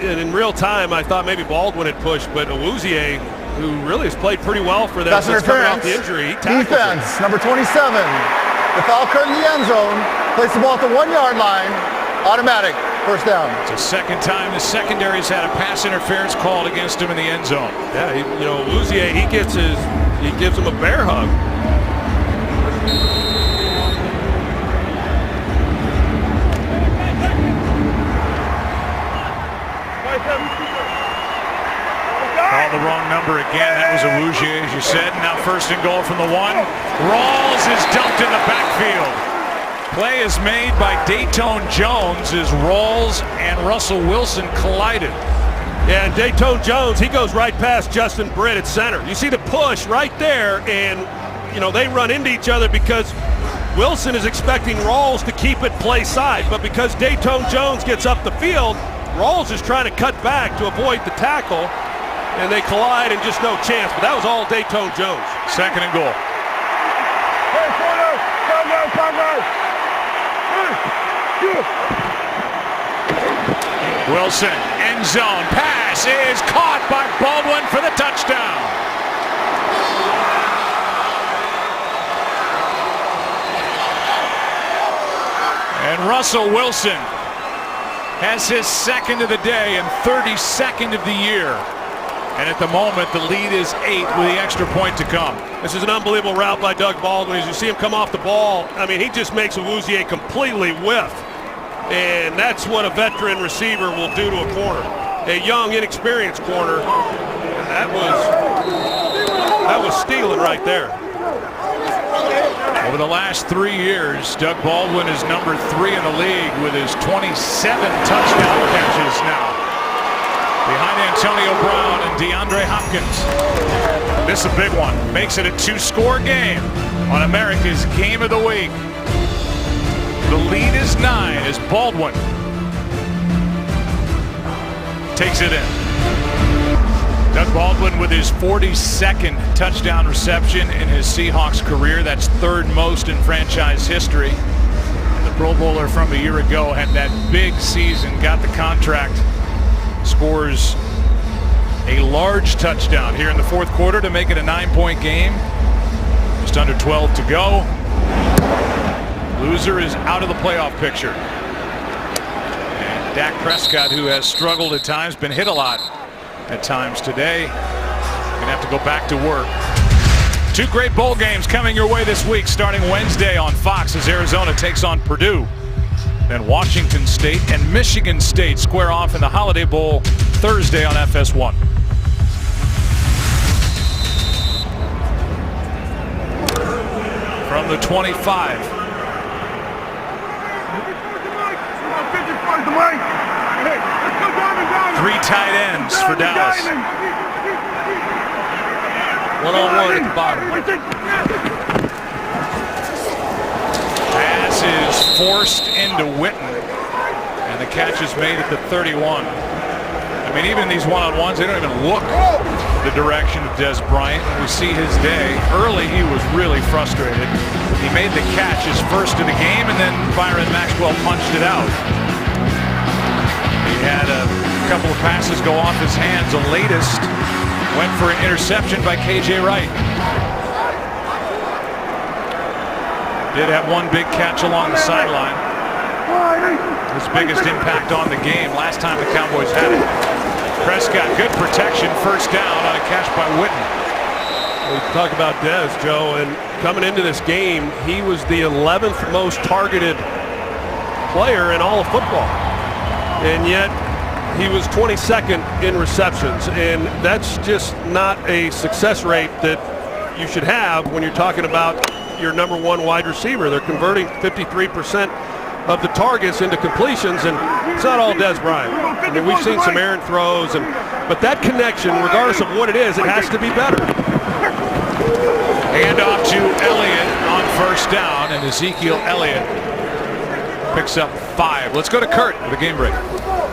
in real time, I thought maybe Baldwin had pushed, but Awuzie, who really has played pretty well for them since coming off the injury, he tackled defense, him. number 27. The foul occurred in the end zone. Place the ball at the 1 yard line. Automatic. First down. It's the second time the secondary's had a pass interference called against him in the end zone. Yeah, Awuzie, he gives him a bear hug. Called the wrong number again. That was Awuzie, as you said. Now first and goal from the 1. Rawls is dumped in the backfield. Play is made by Dayton Jones as Rawls and Russell Wilson collided. Yeah, and Dayton Jones, he goes right past Justin Britt at center. You see the push right there, and they run into each other because Wilson is expecting Rawls to keep it play side, but because Dayton Jones gets up the field, Rawls is trying to cut back to avoid the tackle, and they collide and just no chance. But that was all Dayton Jones. Second and goal. Wilson, end zone, pass is caught by Baldwin for the touchdown. And Russell Wilson has his second of the day and 32nd of the year. And at the moment, the lead is 8 with the extra point to come. This is an unbelievable route by Doug Baldwin. As you see him come off the ball, I mean, he just makes Awuzie completely whiff. And that's what a veteran receiver will do to a corner. A young, inexperienced corner. That was stealing right there. Over the last 3 years, Doug Baldwin is number 3 in the league with his 27 touchdown catches now. Behind Antonio Brown and DeAndre Hopkins. This is a big one. Makes it a 2-score game on America's Game of the Week. The lead is 9 as Baldwin takes it in. Doug Baldwin with his 42nd touchdown reception in his Seahawks career. That's 3rd most in franchise history. And the Pro Bowler from a year ago had that big season, got the contract, scores a large touchdown here in the 4th quarter to make it a 9-point game. Just under 12 to go. Loser is out of the playoff picture. And Dak Prescott, who has struggled at times, been hit a lot at times today, gonna have to go back to work. 2 great bowl games coming your way this week, starting Wednesday on Fox as Arizona takes on Purdue. Then Washington State and Michigan State square off in the Holiday Bowl Thursday on FS1. From the 25. 3 tight ends for Dallas. 1-on-1 at the bottom. Pass is forced into Witten, and the catch is made at the 31. I mean, even these one-on-ones, they don't even look the direction of Des Bryant. When we see his day, early he was really frustrated. He made the catch, his first of the game, and then Byron Maxwell punched it out. He had a couple of passes go off his hands. The latest went for an interception by KJ Wright. Did have one big catch along the sideline. His biggest impact on the game last time the Cowboys had it. Prescott, good protection, first down on a catch by Witten. We talk about Dez, Joe, and coming into this game, he was the 11th most targeted player in all of football. and yet he was 22nd in receptions, and that's just not a success rate that you should have when you're talking about your number one wide receiver. They're converting 53% of the targets into completions, and it's not all Des Bryant. I mean, we've seen some errant throws, but that connection, regardless of what it is, it has to be better. Hand off to Elliott on first down, and Ezekiel Elliott picks up 5. Let's go to Kurt with a game break.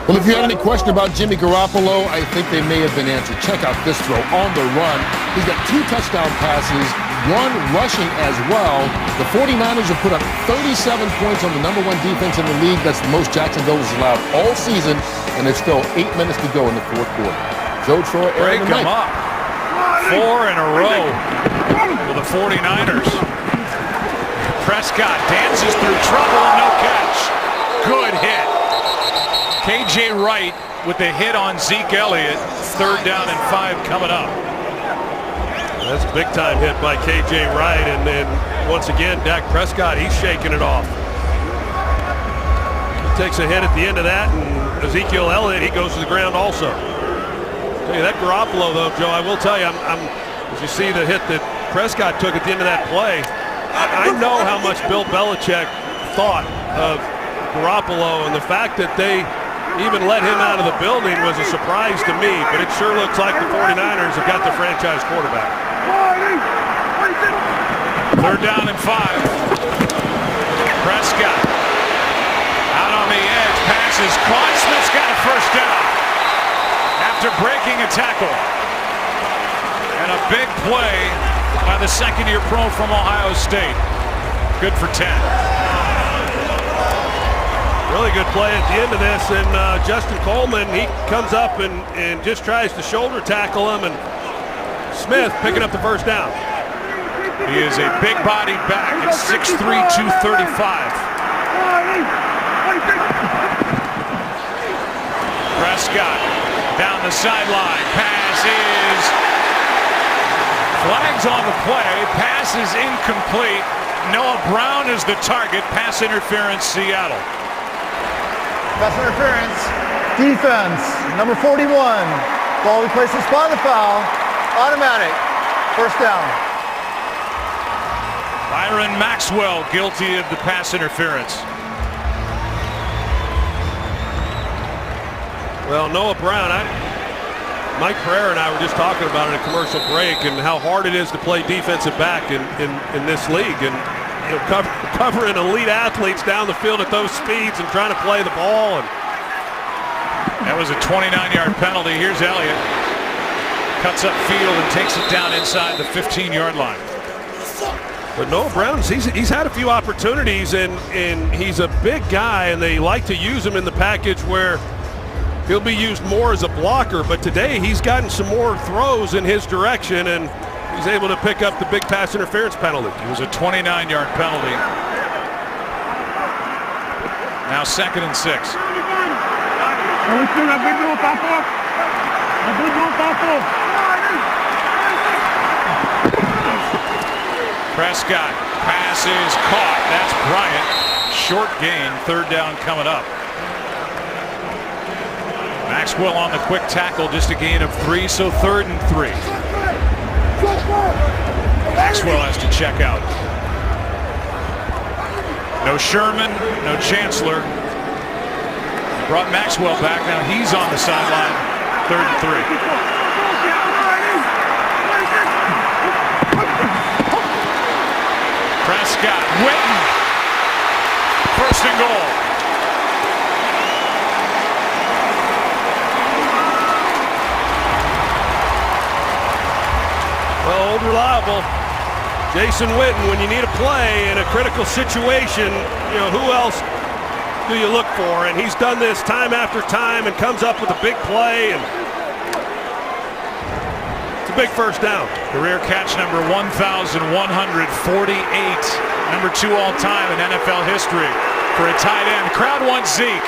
Well, if you had any question about Jimmy Garoppolo, I think they may have been answered. Check out this throw on the run. He's got 2 touchdown passes, 1 rushing as well. The 49ers have put up 37 points on the number 1 defense in the league. That's the most Jacksonville has allowed all season, and there's still 8 minutes to go in the 4th quarter. Joe, Troy, Aaron, Break him up. 4 in a row for the 49ers. Prescott dances through trouble and no catch. Good hit. KJ Wright with the hit on Zeke Elliott. 3rd down and 5 coming up. That's a big-time hit by KJ Wright, and then once again, Dak Prescott, he's shaking it off. He takes a hit at the end of that, and Ezekiel Elliott, he goes to the ground also. Tell you, that Garoppolo, though, Joe, I will tell you, as you see the hit that Prescott took at the end of that play, I know how much Bill Belichick thought of Garoppolo, and the fact that they even let him out of the building was a surprise to me, but it sure looks like the 49ers have got the franchise quarterback. 3rd down and 5. Prescott out on the edge, passes caught. Smith's got a first down after breaking a tackle. And a big play by the second-year pro from Ohio State. Good for 10. Really good play at the end of this, and Justin Coleman, he comes up and just tries to shoulder tackle him, and Smith picking up the first down. He is a big-bodied back at 6'3", 235. Prescott down the sideline. Pass is flags on the play. Pass is incomplete. Noah Brown is the target. Pass interference, Seattle. Pass interference. Defense, number 41. Ball replaces spot the foul. Automatic. First down. Byron Maxwell guilty of the pass interference. Well, Noah Brown, Mike Pereira and I were just talking about it in a commercial break and how hard it is to play defensive back in this league. And you know, covering elite athletes down the field at those speeds and trying to play the ball. And that was a 29-yard penalty. Here's Elliott. Cuts up field and takes it down inside the 15-yard line. But Noah Brown, he's had a few opportunities, and he's a big guy, and they like to use him in the package where he'll be used more as a blocker. But today he's gotten some more throws in his direction, and he's able to pick up the big pass interference penalty. It was a 29-yard penalty. Now 2nd and 6. Prescott, pass is caught. That's Bryant. Short gain, 3rd down coming up. Maxwell on the quick tackle, just a gain of 3, so 3rd and 3. Maxwell has to check out. No Sherman, no Chancellor. Brought Maxwell back, now he's on the sideline. 3rd and 3. Prescott, Witten, 1st and goal. Well, old reliable Jason Witten, when you need a play in a critical situation, you know, who else do you look for? And he's done this time after time and comes up with a big play, and it's a big first down. Career catch number 1,148, number 2 all time in NFL history for a tight end. The crowd wants Zeke.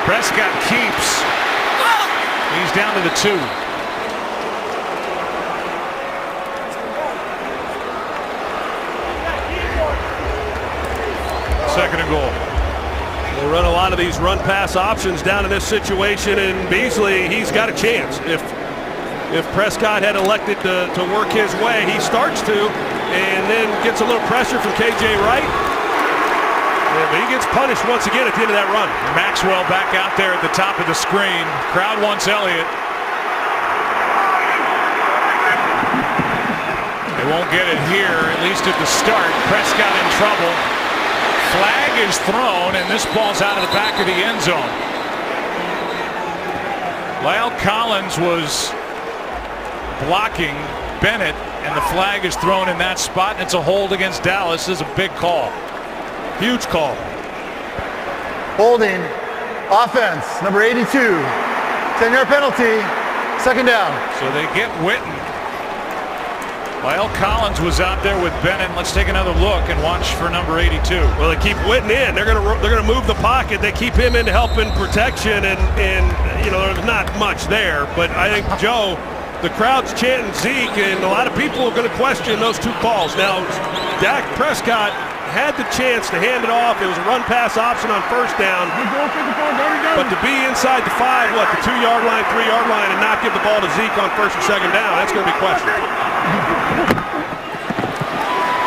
Prescott keeps. He's down to the 2. goal. They run a lot of these run-pass options down in this situation, and Beasley, he's got a chance. If Prescott had elected to work his way, he starts to, and then gets a little pressure from K.J. Wright. Yeah, but he gets punished once again at the end of that run. Maxwell back out there at the top of the screen. Crowd wants Elliott. They won't get it here, at least at the start. Prescott in trouble. Flag is thrown, and this ball's out of the back of the end zone. Lyle Collins was blocking Bennett, and the flag is thrown in that spot, and it's a hold against Dallas. This is a big call. Huge call. Holding. Offense, number 82. 10-yard penalty. Second down. So they get Witten. Lyle Collins was out there with Bennett. Let's take another look and watch for number 82. Well, they keep Witten in. They're gonna move the pocket. They keep him in to help in protection, and you know, there's not much there. But I think, Joe, the crowd's chanting Zeke, and a lot of people are going to question those two calls. Now, Dak Prescott had the chance to hand it off. It was a run-pass option on first down. But to be inside the 5, the 2-yard line, 3-yard line, and not give the ball to Zeke on first and second down, that's going to be questioned.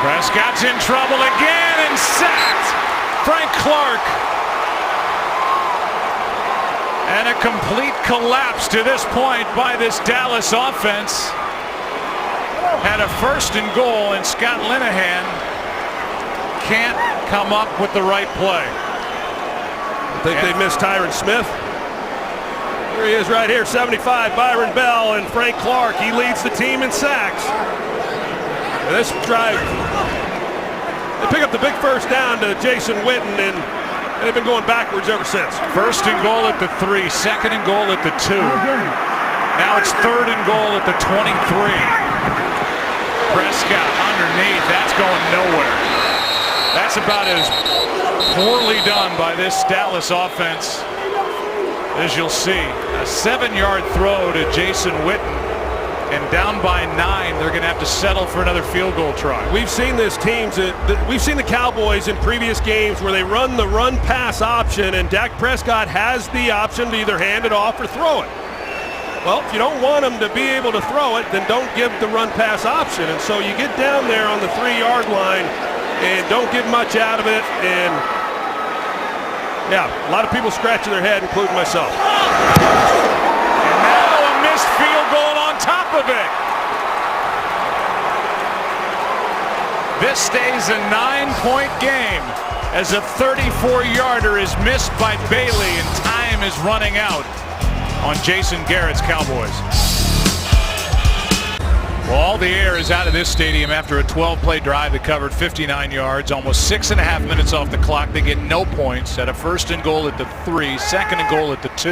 Prescott's in trouble again and sacked. Frank Clark. And a complete collapse to this point by this Dallas offense. Had a first and goal, and Scott Linehan can't come up with the right play. I think they missed Tyron Smith. Here he is right here, 75, Byron Bell, and Frank Clark. He leads the team in sacks. And this drive, they pick up the big first down to Jason Witten, and they've been going backwards ever since. First and goal at the 3, second and goal at the 2. Now it's third and goal at the 23. Prescott underneath, that's going nowhere. That's about as poorly done by this Dallas offense as you'll see. A 7-yard throw to Jason Witten, and down by 9, they're going to have to settle for another field goal try. We've seen this we've seen the Cowboys in previous games where they run the run-pass option, and Dak Prescott has the option to either hand it off or throw it. Well, if you don't want him to be able to throw it, then don't give the run-pass option. And so you get down there on the 3-yard line and don't get much out of it. And yeah, a lot of people scratching their head, including myself. And now a missed field goal on top of it. This stays a 9-point game as a 34-yarder is missed by Bailey, and time is running out on Jason Garrett's Cowboys. Well, all the air is out of this stadium after a 12-play drive that covered 59 yards, almost 6.5 minutes off the clock. They get no points at a first and goal at the 3, second and goal at the 2,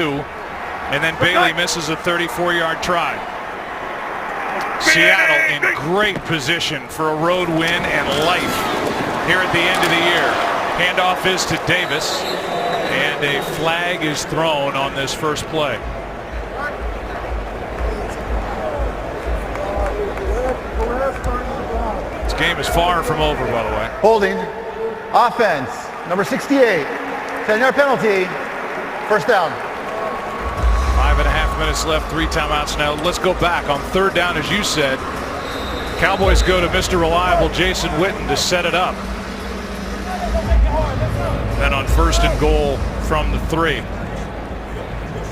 and then Bailey misses a 34-yard try. Seattle in great position for a road win and life here at the end of the year. Handoff is to Davis, and a flag is thrown on this first play. This game is far from over, by the way. Holding. Offense, number 68. 10-yard penalty. First down. 5.5 minutes left, 3 timeouts now. Let's go back on third down, as you said. Cowboys go to Mr. Reliable Jason Witten to set it up. Then on first and goal from the 3.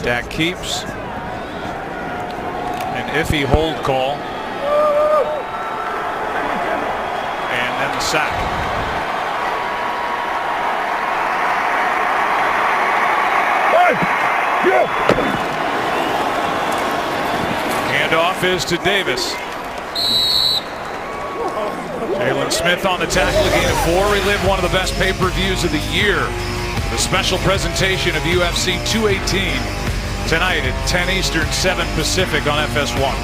Dak keeps. An iffy hold call. And then the sack. Handoff is to Davis. Jalen Smith on the tackle, gain of 4. Relive one of the best pay-per-views of the year. The special presentation of UFC 218 tonight at 10 Eastern, 7 Pacific on FS1.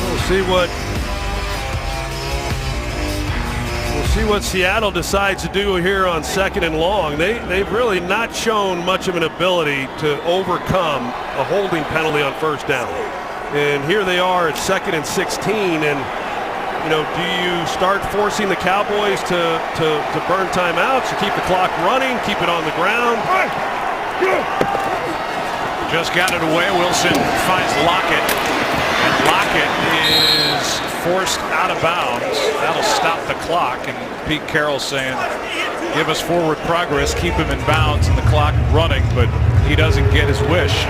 We'll see what Seattle decides to do here on second and long. They've really not shown much of an ability to overcome a holding penalty on first down. And here they are at 2nd and 16, and do you start forcing the Cowboys to burn timeouts, or keep the clock running, keep it on the ground? Just got it away. Wilson finds Lockett, and Lockett is forced out of bounds. That'll stop the clock, and Pete Carroll saying, give us forward progress, keep him in bounds and the clock running, but he doesn't get his wish.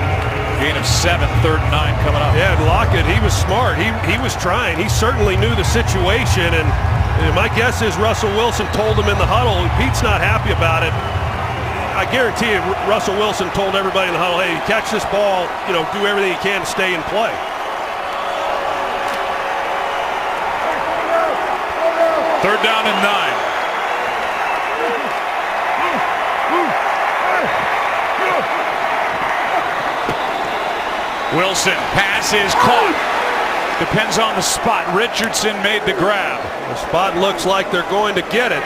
Gain of 7, 3rd and 9 coming up. Yeah, Lockett, he was smart. He was trying. He certainly knew the situation, and my guess is Russell Wilson told him in the huddle. Pete's not happy about it. I guarantee you, Russell Wilson told everybody in the huddle, hey, catch this ball, do everything you can to stay in play. Third down and 9. Wilson, pass is caught. Depends on the spot. Richardson made the grab. The spot looks like they're going to get it.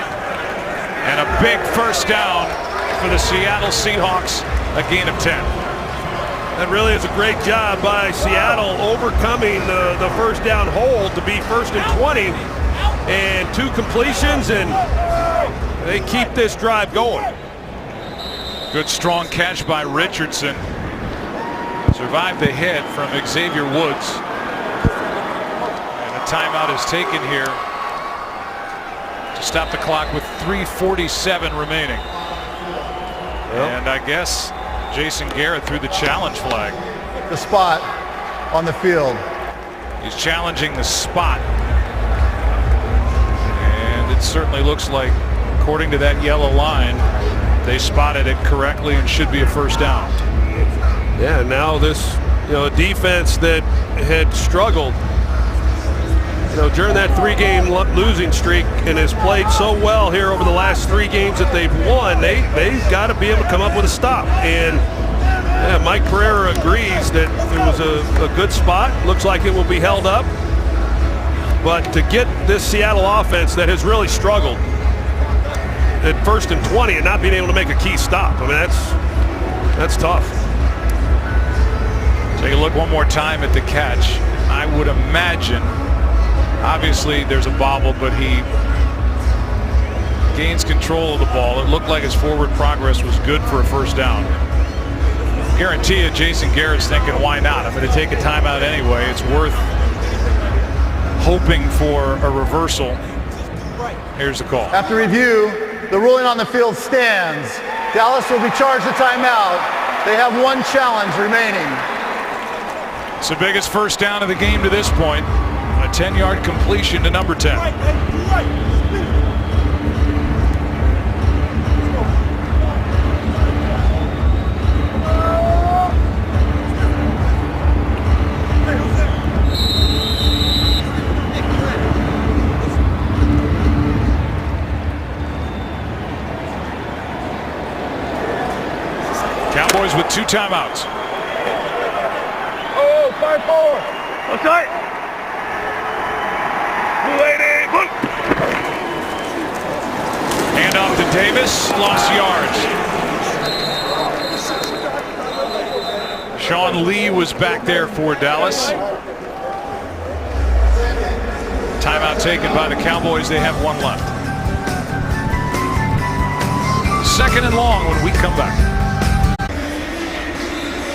And a big first down for the Seattle Seahawks, a gain of 10. That really is a great job by Seattle overcoming the first down hole to be 1st and 20. And 2 completions, and they keep this drive going. Good strong catch by Richardson. Survived the hit from Xavier Woods. And a timeout is taken here to stop the clock with 3:47 remaining. And I guess Jason Garrett threw the challenge flag. The spot on the field. He's challenging the spot. And it certainly looks like, according to that yellow line, they spotted it correctly and should be a first down. Yeah, now this, a defense that had struggled, during that 3-game losing streak and has played so well here over the last 3 games that they've won, they've got to be able to come up with a stop. And yeah, Mike Pereira agrees that it was a good spot. Looks like it will be held up. But to get this Seattle offense that has really struggled at 1st and 20 and not being able to make a key stop, I mean, that's tough. Take a look one more time at the catch. I would imagine, obviously there's a bobble, but he gains control of the ball. It looked like his forward progress was good for a first down. Guarantee you Jason Garrett's thinking, why not? I'm going to take a timeout anyway. It's worth hoping for a reversal. Here's the call. After review, the ruling on the field stands. Dallas will be charged a timeout. They have 1 challenge remaining. It's the biggest first down of the game to this point. A 10-yard completion to number 10. Cowboys with 2 timeouts. 5-4. Okay. Hand off to Davis. Lost yards. Sean Lee was back there for Dallas. Timeout taken by the Cowboys. They have 1 left. 2nd and long when we come back.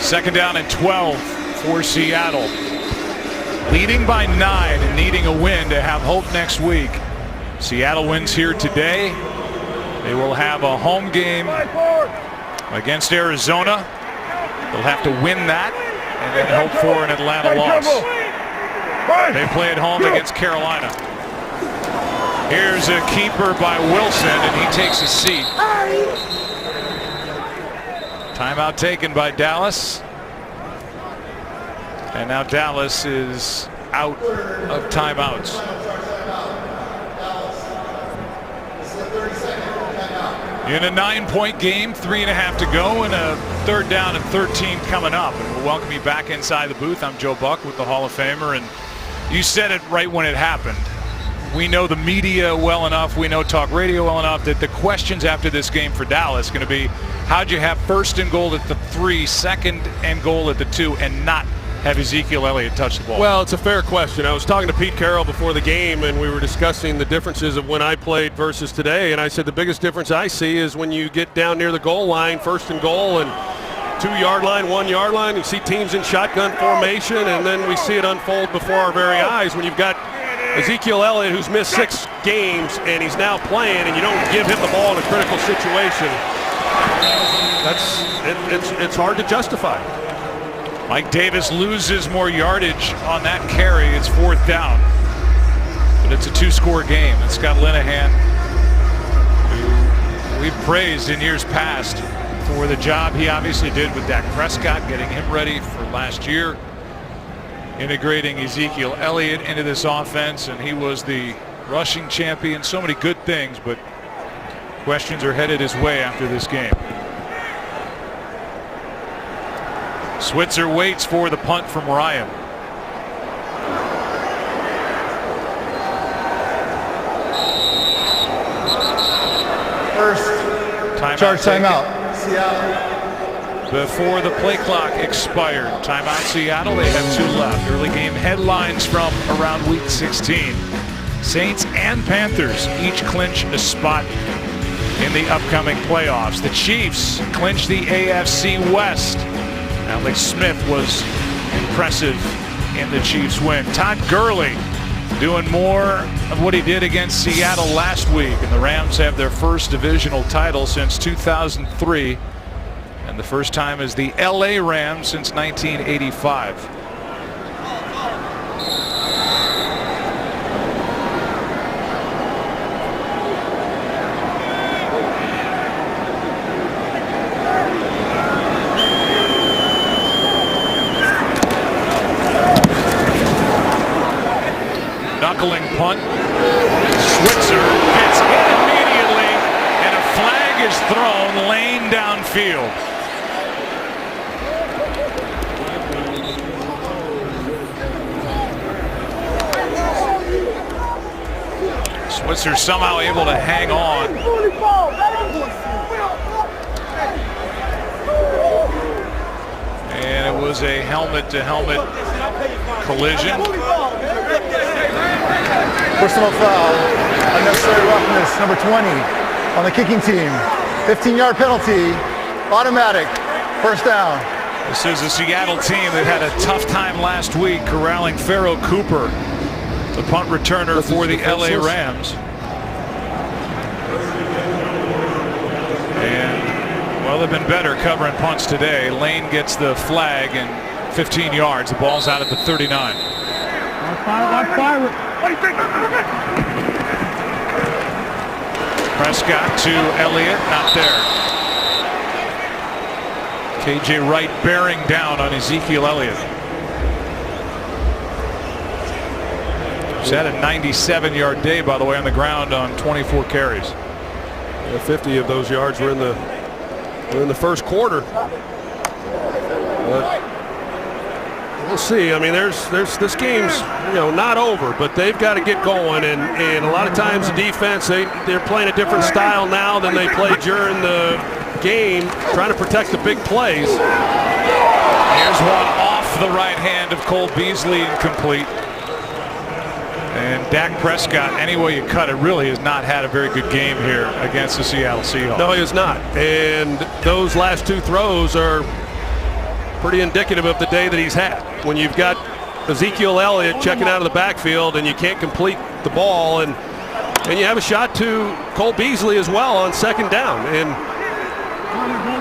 2nd down and 12. For Seattle, leading by 9 and needing a win to have hope next week. Seattle wins here today. They will have a home game against Arizona. They'll have to win that and then hope for an Atlanta loss. They play at home against Carolina. Here's a keeper by Wilson, and he takes a seat. Timeout taken by Dallas. And now Dallas is out of timeouts. In a 9-point game, 3.5 to go, and a 3rd down and 13 coming up. And we'll welcome you back inside the booth. I'm Joe Buck with the Hall of Famer, and you said it right when it happened. We know the media well enough, we know talk radio well enough, that the questions after this game for Dallas are going to be, how'd you have 1st and goal at the 3, 2nd and goal at the 2, and not have Ezekiel Elliott touch the ball? Well, it's a fair question. I was talking to Pete Carroll before the game, and we were discussing the differences of when I played versus today. And I said the biggest difference I see is when you get down near the goal line, 1st and goal, and 2-yard line, 1-yard line, you see teams in shotgun formation, and then we see it unfold before our very eyes when you've got Ezekiel Elliott, who's missed 6 games, and he's now playing, and you don't give him the ball in a critical situation. It's hard to justify. Mike Davis loses more yardage on that carry. It's 4th down. But it's a 2-score game. And Scott Linehan, who we've praised in years past for the job he obviously did with Dak Prescott, getting him ready for last year, integrating Ezekiel Elliott into this offense, and he was the rushing champion. So many good things, but questions are headed his way after this game. Switzer waits for the punt from Ryan. First, charge timeout. Seattle. Before the play clock expired. Timeout Seattle. They have 2 left. Early game headlines from around week 16. Saints and Panthers each clinch a spot in the upcoming playoffs. The Chiefs clinch the AFC West. Alex Smith was impressive in the Chiefs win. Todd Gurley doing more of what he did against Seattle last week, and the Rams have their first divisional title since 2003, and the first time as the LA Rams since 1985. Knuckling punt. Switzer gets hit immediately, and a flag is thrown. Lane downfield. Switzer somehow able to hang on. And it was a helmet-to-helmet collision. Personal foul, unnecessary roughness, number 20 on the kicking team. 15-yard penalty, automatic, 1st down. This is a Seattle team that had a tough time last week corralling Pharaoh Cooper, the punt returner for the LA Rams. And, well, they've been better covering punts today. Lane gets the flag and 15 yards. The ball's out at the 39. Prescott to Elliott, not there. KJ Wright bearing down on Ezekiel Elliott. He's had a 97-yard day, by the way, on the ground on 24 carries. Yeah, 50 of those yards were in the first quarter. But we'll see. I mean, this game's not over, but they've got to get going, and a lot of times the defense they're playing a different style now than they played during the game, trying to protect the big plays. Here's one off the right hand of Cole Beasley, incomplete. And Dak Prescott, any way you cut it, really has not had a very good game here against the Seattle Seahawks. No, he has not. And those last 2 throws are pretty indicative of the day that he's had. When you've got Ezekiel Elliott checking out of the backfield and you can't complete the ball, and you have a shot to Cole Beasley as well on 2nd down. And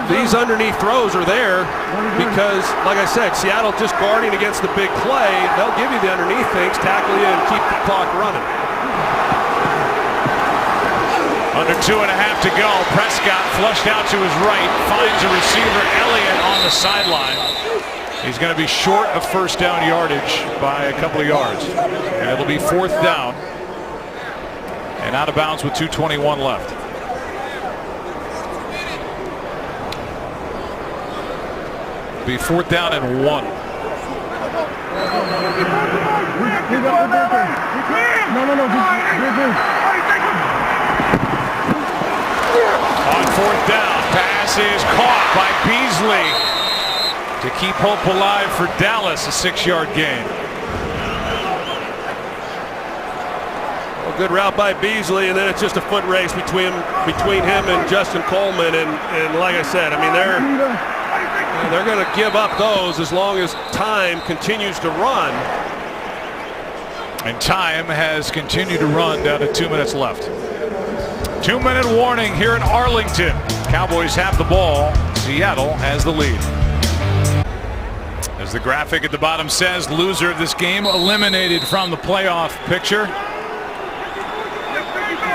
these underneath throws are there because, like I said, Seattle just guarding against the big play. They'll give you the underneath things, tackle you, and keep the clock running. Under 2.5 to go. Prescott flushed out to his right, finds a receiver, Elliott, on the sideline. He's going to be short of 1st down yardage by a couple of yards. And it'll be 4th down. And out of bounds with 2:21 left. Be 4th down and 1. No. On 4th down, pass is caught by Beasley. to keep hope alive for Dallas. A 6-yard gain. Well, good route by Beasley, and then it's just a foot race between him and Justin Coleman. And like I said, I mean, they're going to give up those as long as time continues to run. And time has continued to run down to 2 minutes left. 2-minute warning here in Arlington. Cowboys have the ball. Seattle has the lead. As the graphic at the bottom says, loser of this game eliminated from the playoff picture.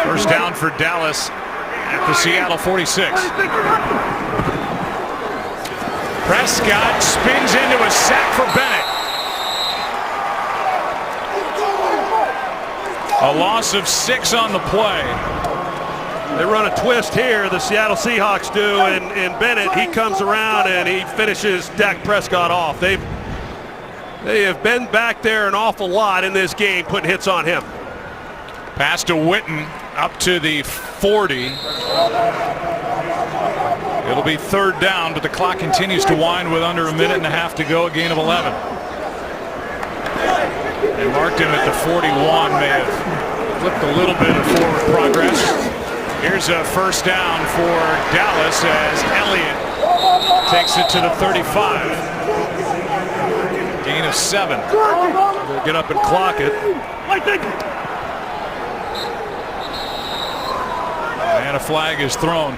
First down for Dallas at the Seattle 46. Prescott spins into a sack for Bennett. A loss of 6 on the play. They run a twist here, the Seattle Seahawks do, and Bennett, he comes around and he finishes Dak Prescott off. They have been back there an awful lot in this game, putting hits on him. Pass to Witten up to the 40. It'll be 3rd down, but the clock continues to wind with under a minute and a half to go, a gain of 11. They marked him at the 41, may have flipped a little bit of forward progress. Here's a first down for Dallas as Elliott takes it to the 35. Gain of 7. They'll get up and clock it. And a flag is thrown.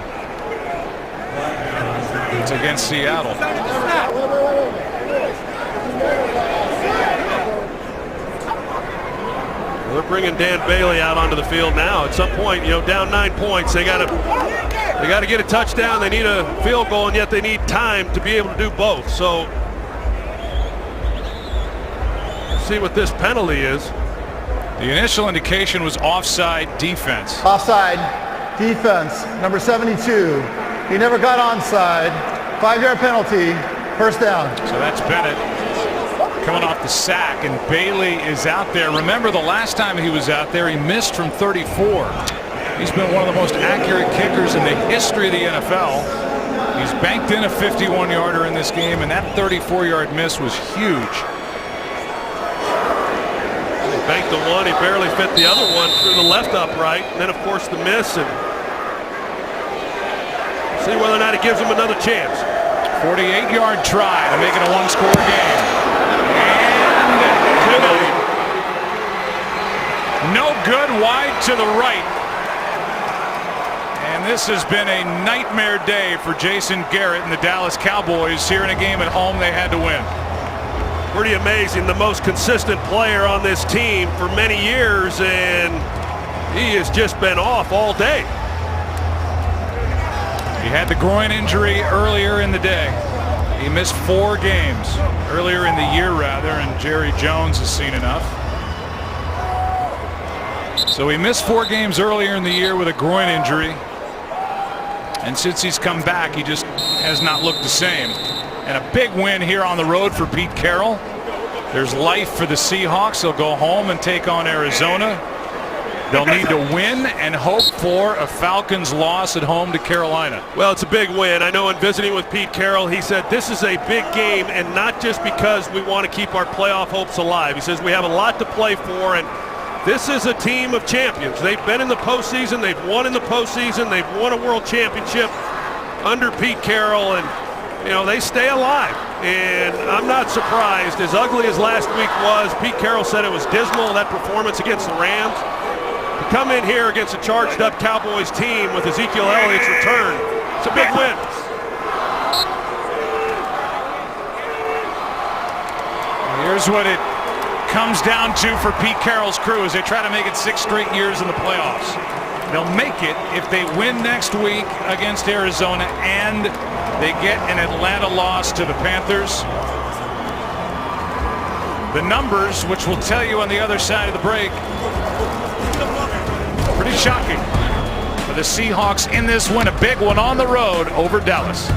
It's against Seattle. They're bringing Dan Bailey out onto the field now. At some point, you know, down 9 points, they got to get a touchdown. They need a field goal, and yet they need time to be able to do both. So, let's see what this penalty is. The initial indication was offside defense. Offside defense, number 72. He never got onside. 5-yard penalty, first down. So that's Bennett coming off the sack, and Bailey is out there. Remember, the last time he was out there, he missed from 34. He's been one of the most accurate kickers in the history of the NFL. He's banked in a 51-yarder in this game, and that 34-yard miss was huge. He banked the one, he barely fit the other one through the left upright, and then of course the miss, and see whether or not he gives him another chance. 48-yard try to make it a 1-score game. And good. No good, wide to the right. And this has been a nightmare day for Jason Garrett and the Dallas Cowboys here in a game at home they had to win. Pretty amazing. The most consistent player on this team for many years, and he has just been off all day. He had the groin injury earlier in the day. He missed 4 games earlier in the year, rather, and Jerry Jones has seen enough. So he missed 4 games earlier in the year with a groin injury, and since he's come back, he just has not looked the same. And a big win here on the road for Pete Carroll. There's life for the Seahawks. They'll go home and take on Arizona. They'll need to win and hope for a Falcons loss at home to Carolina. Well, it's a big win. I know in visiting with Pete Carroll, he said this is a big game, and not just because we want to keep our playoff hopes alive. He says we have a lot to play for, and this is a team of champions. They've been in the postseason. They've won in the postseason. They've won a world championship under Pete Carroll, and you know, they stay alive. And I'm not surprised. As ugly as last week was, Pete Carroll said it was dismal, that performance against the Rams. To come in here against a charged up Cowboys team with Ezekiel Elliott's return, it's a big win. Here's what it comes down to for Pete Carroll's crew as they try to make it 6 straight years in the playoffs. They'll make it if they win next week against Arizona and they get an Atlanta loss to the Panthers. The numbers, which we'll tell you on the other side of the break, pretty shocking for the Seahawks in this win. A big one on the road over Dallas.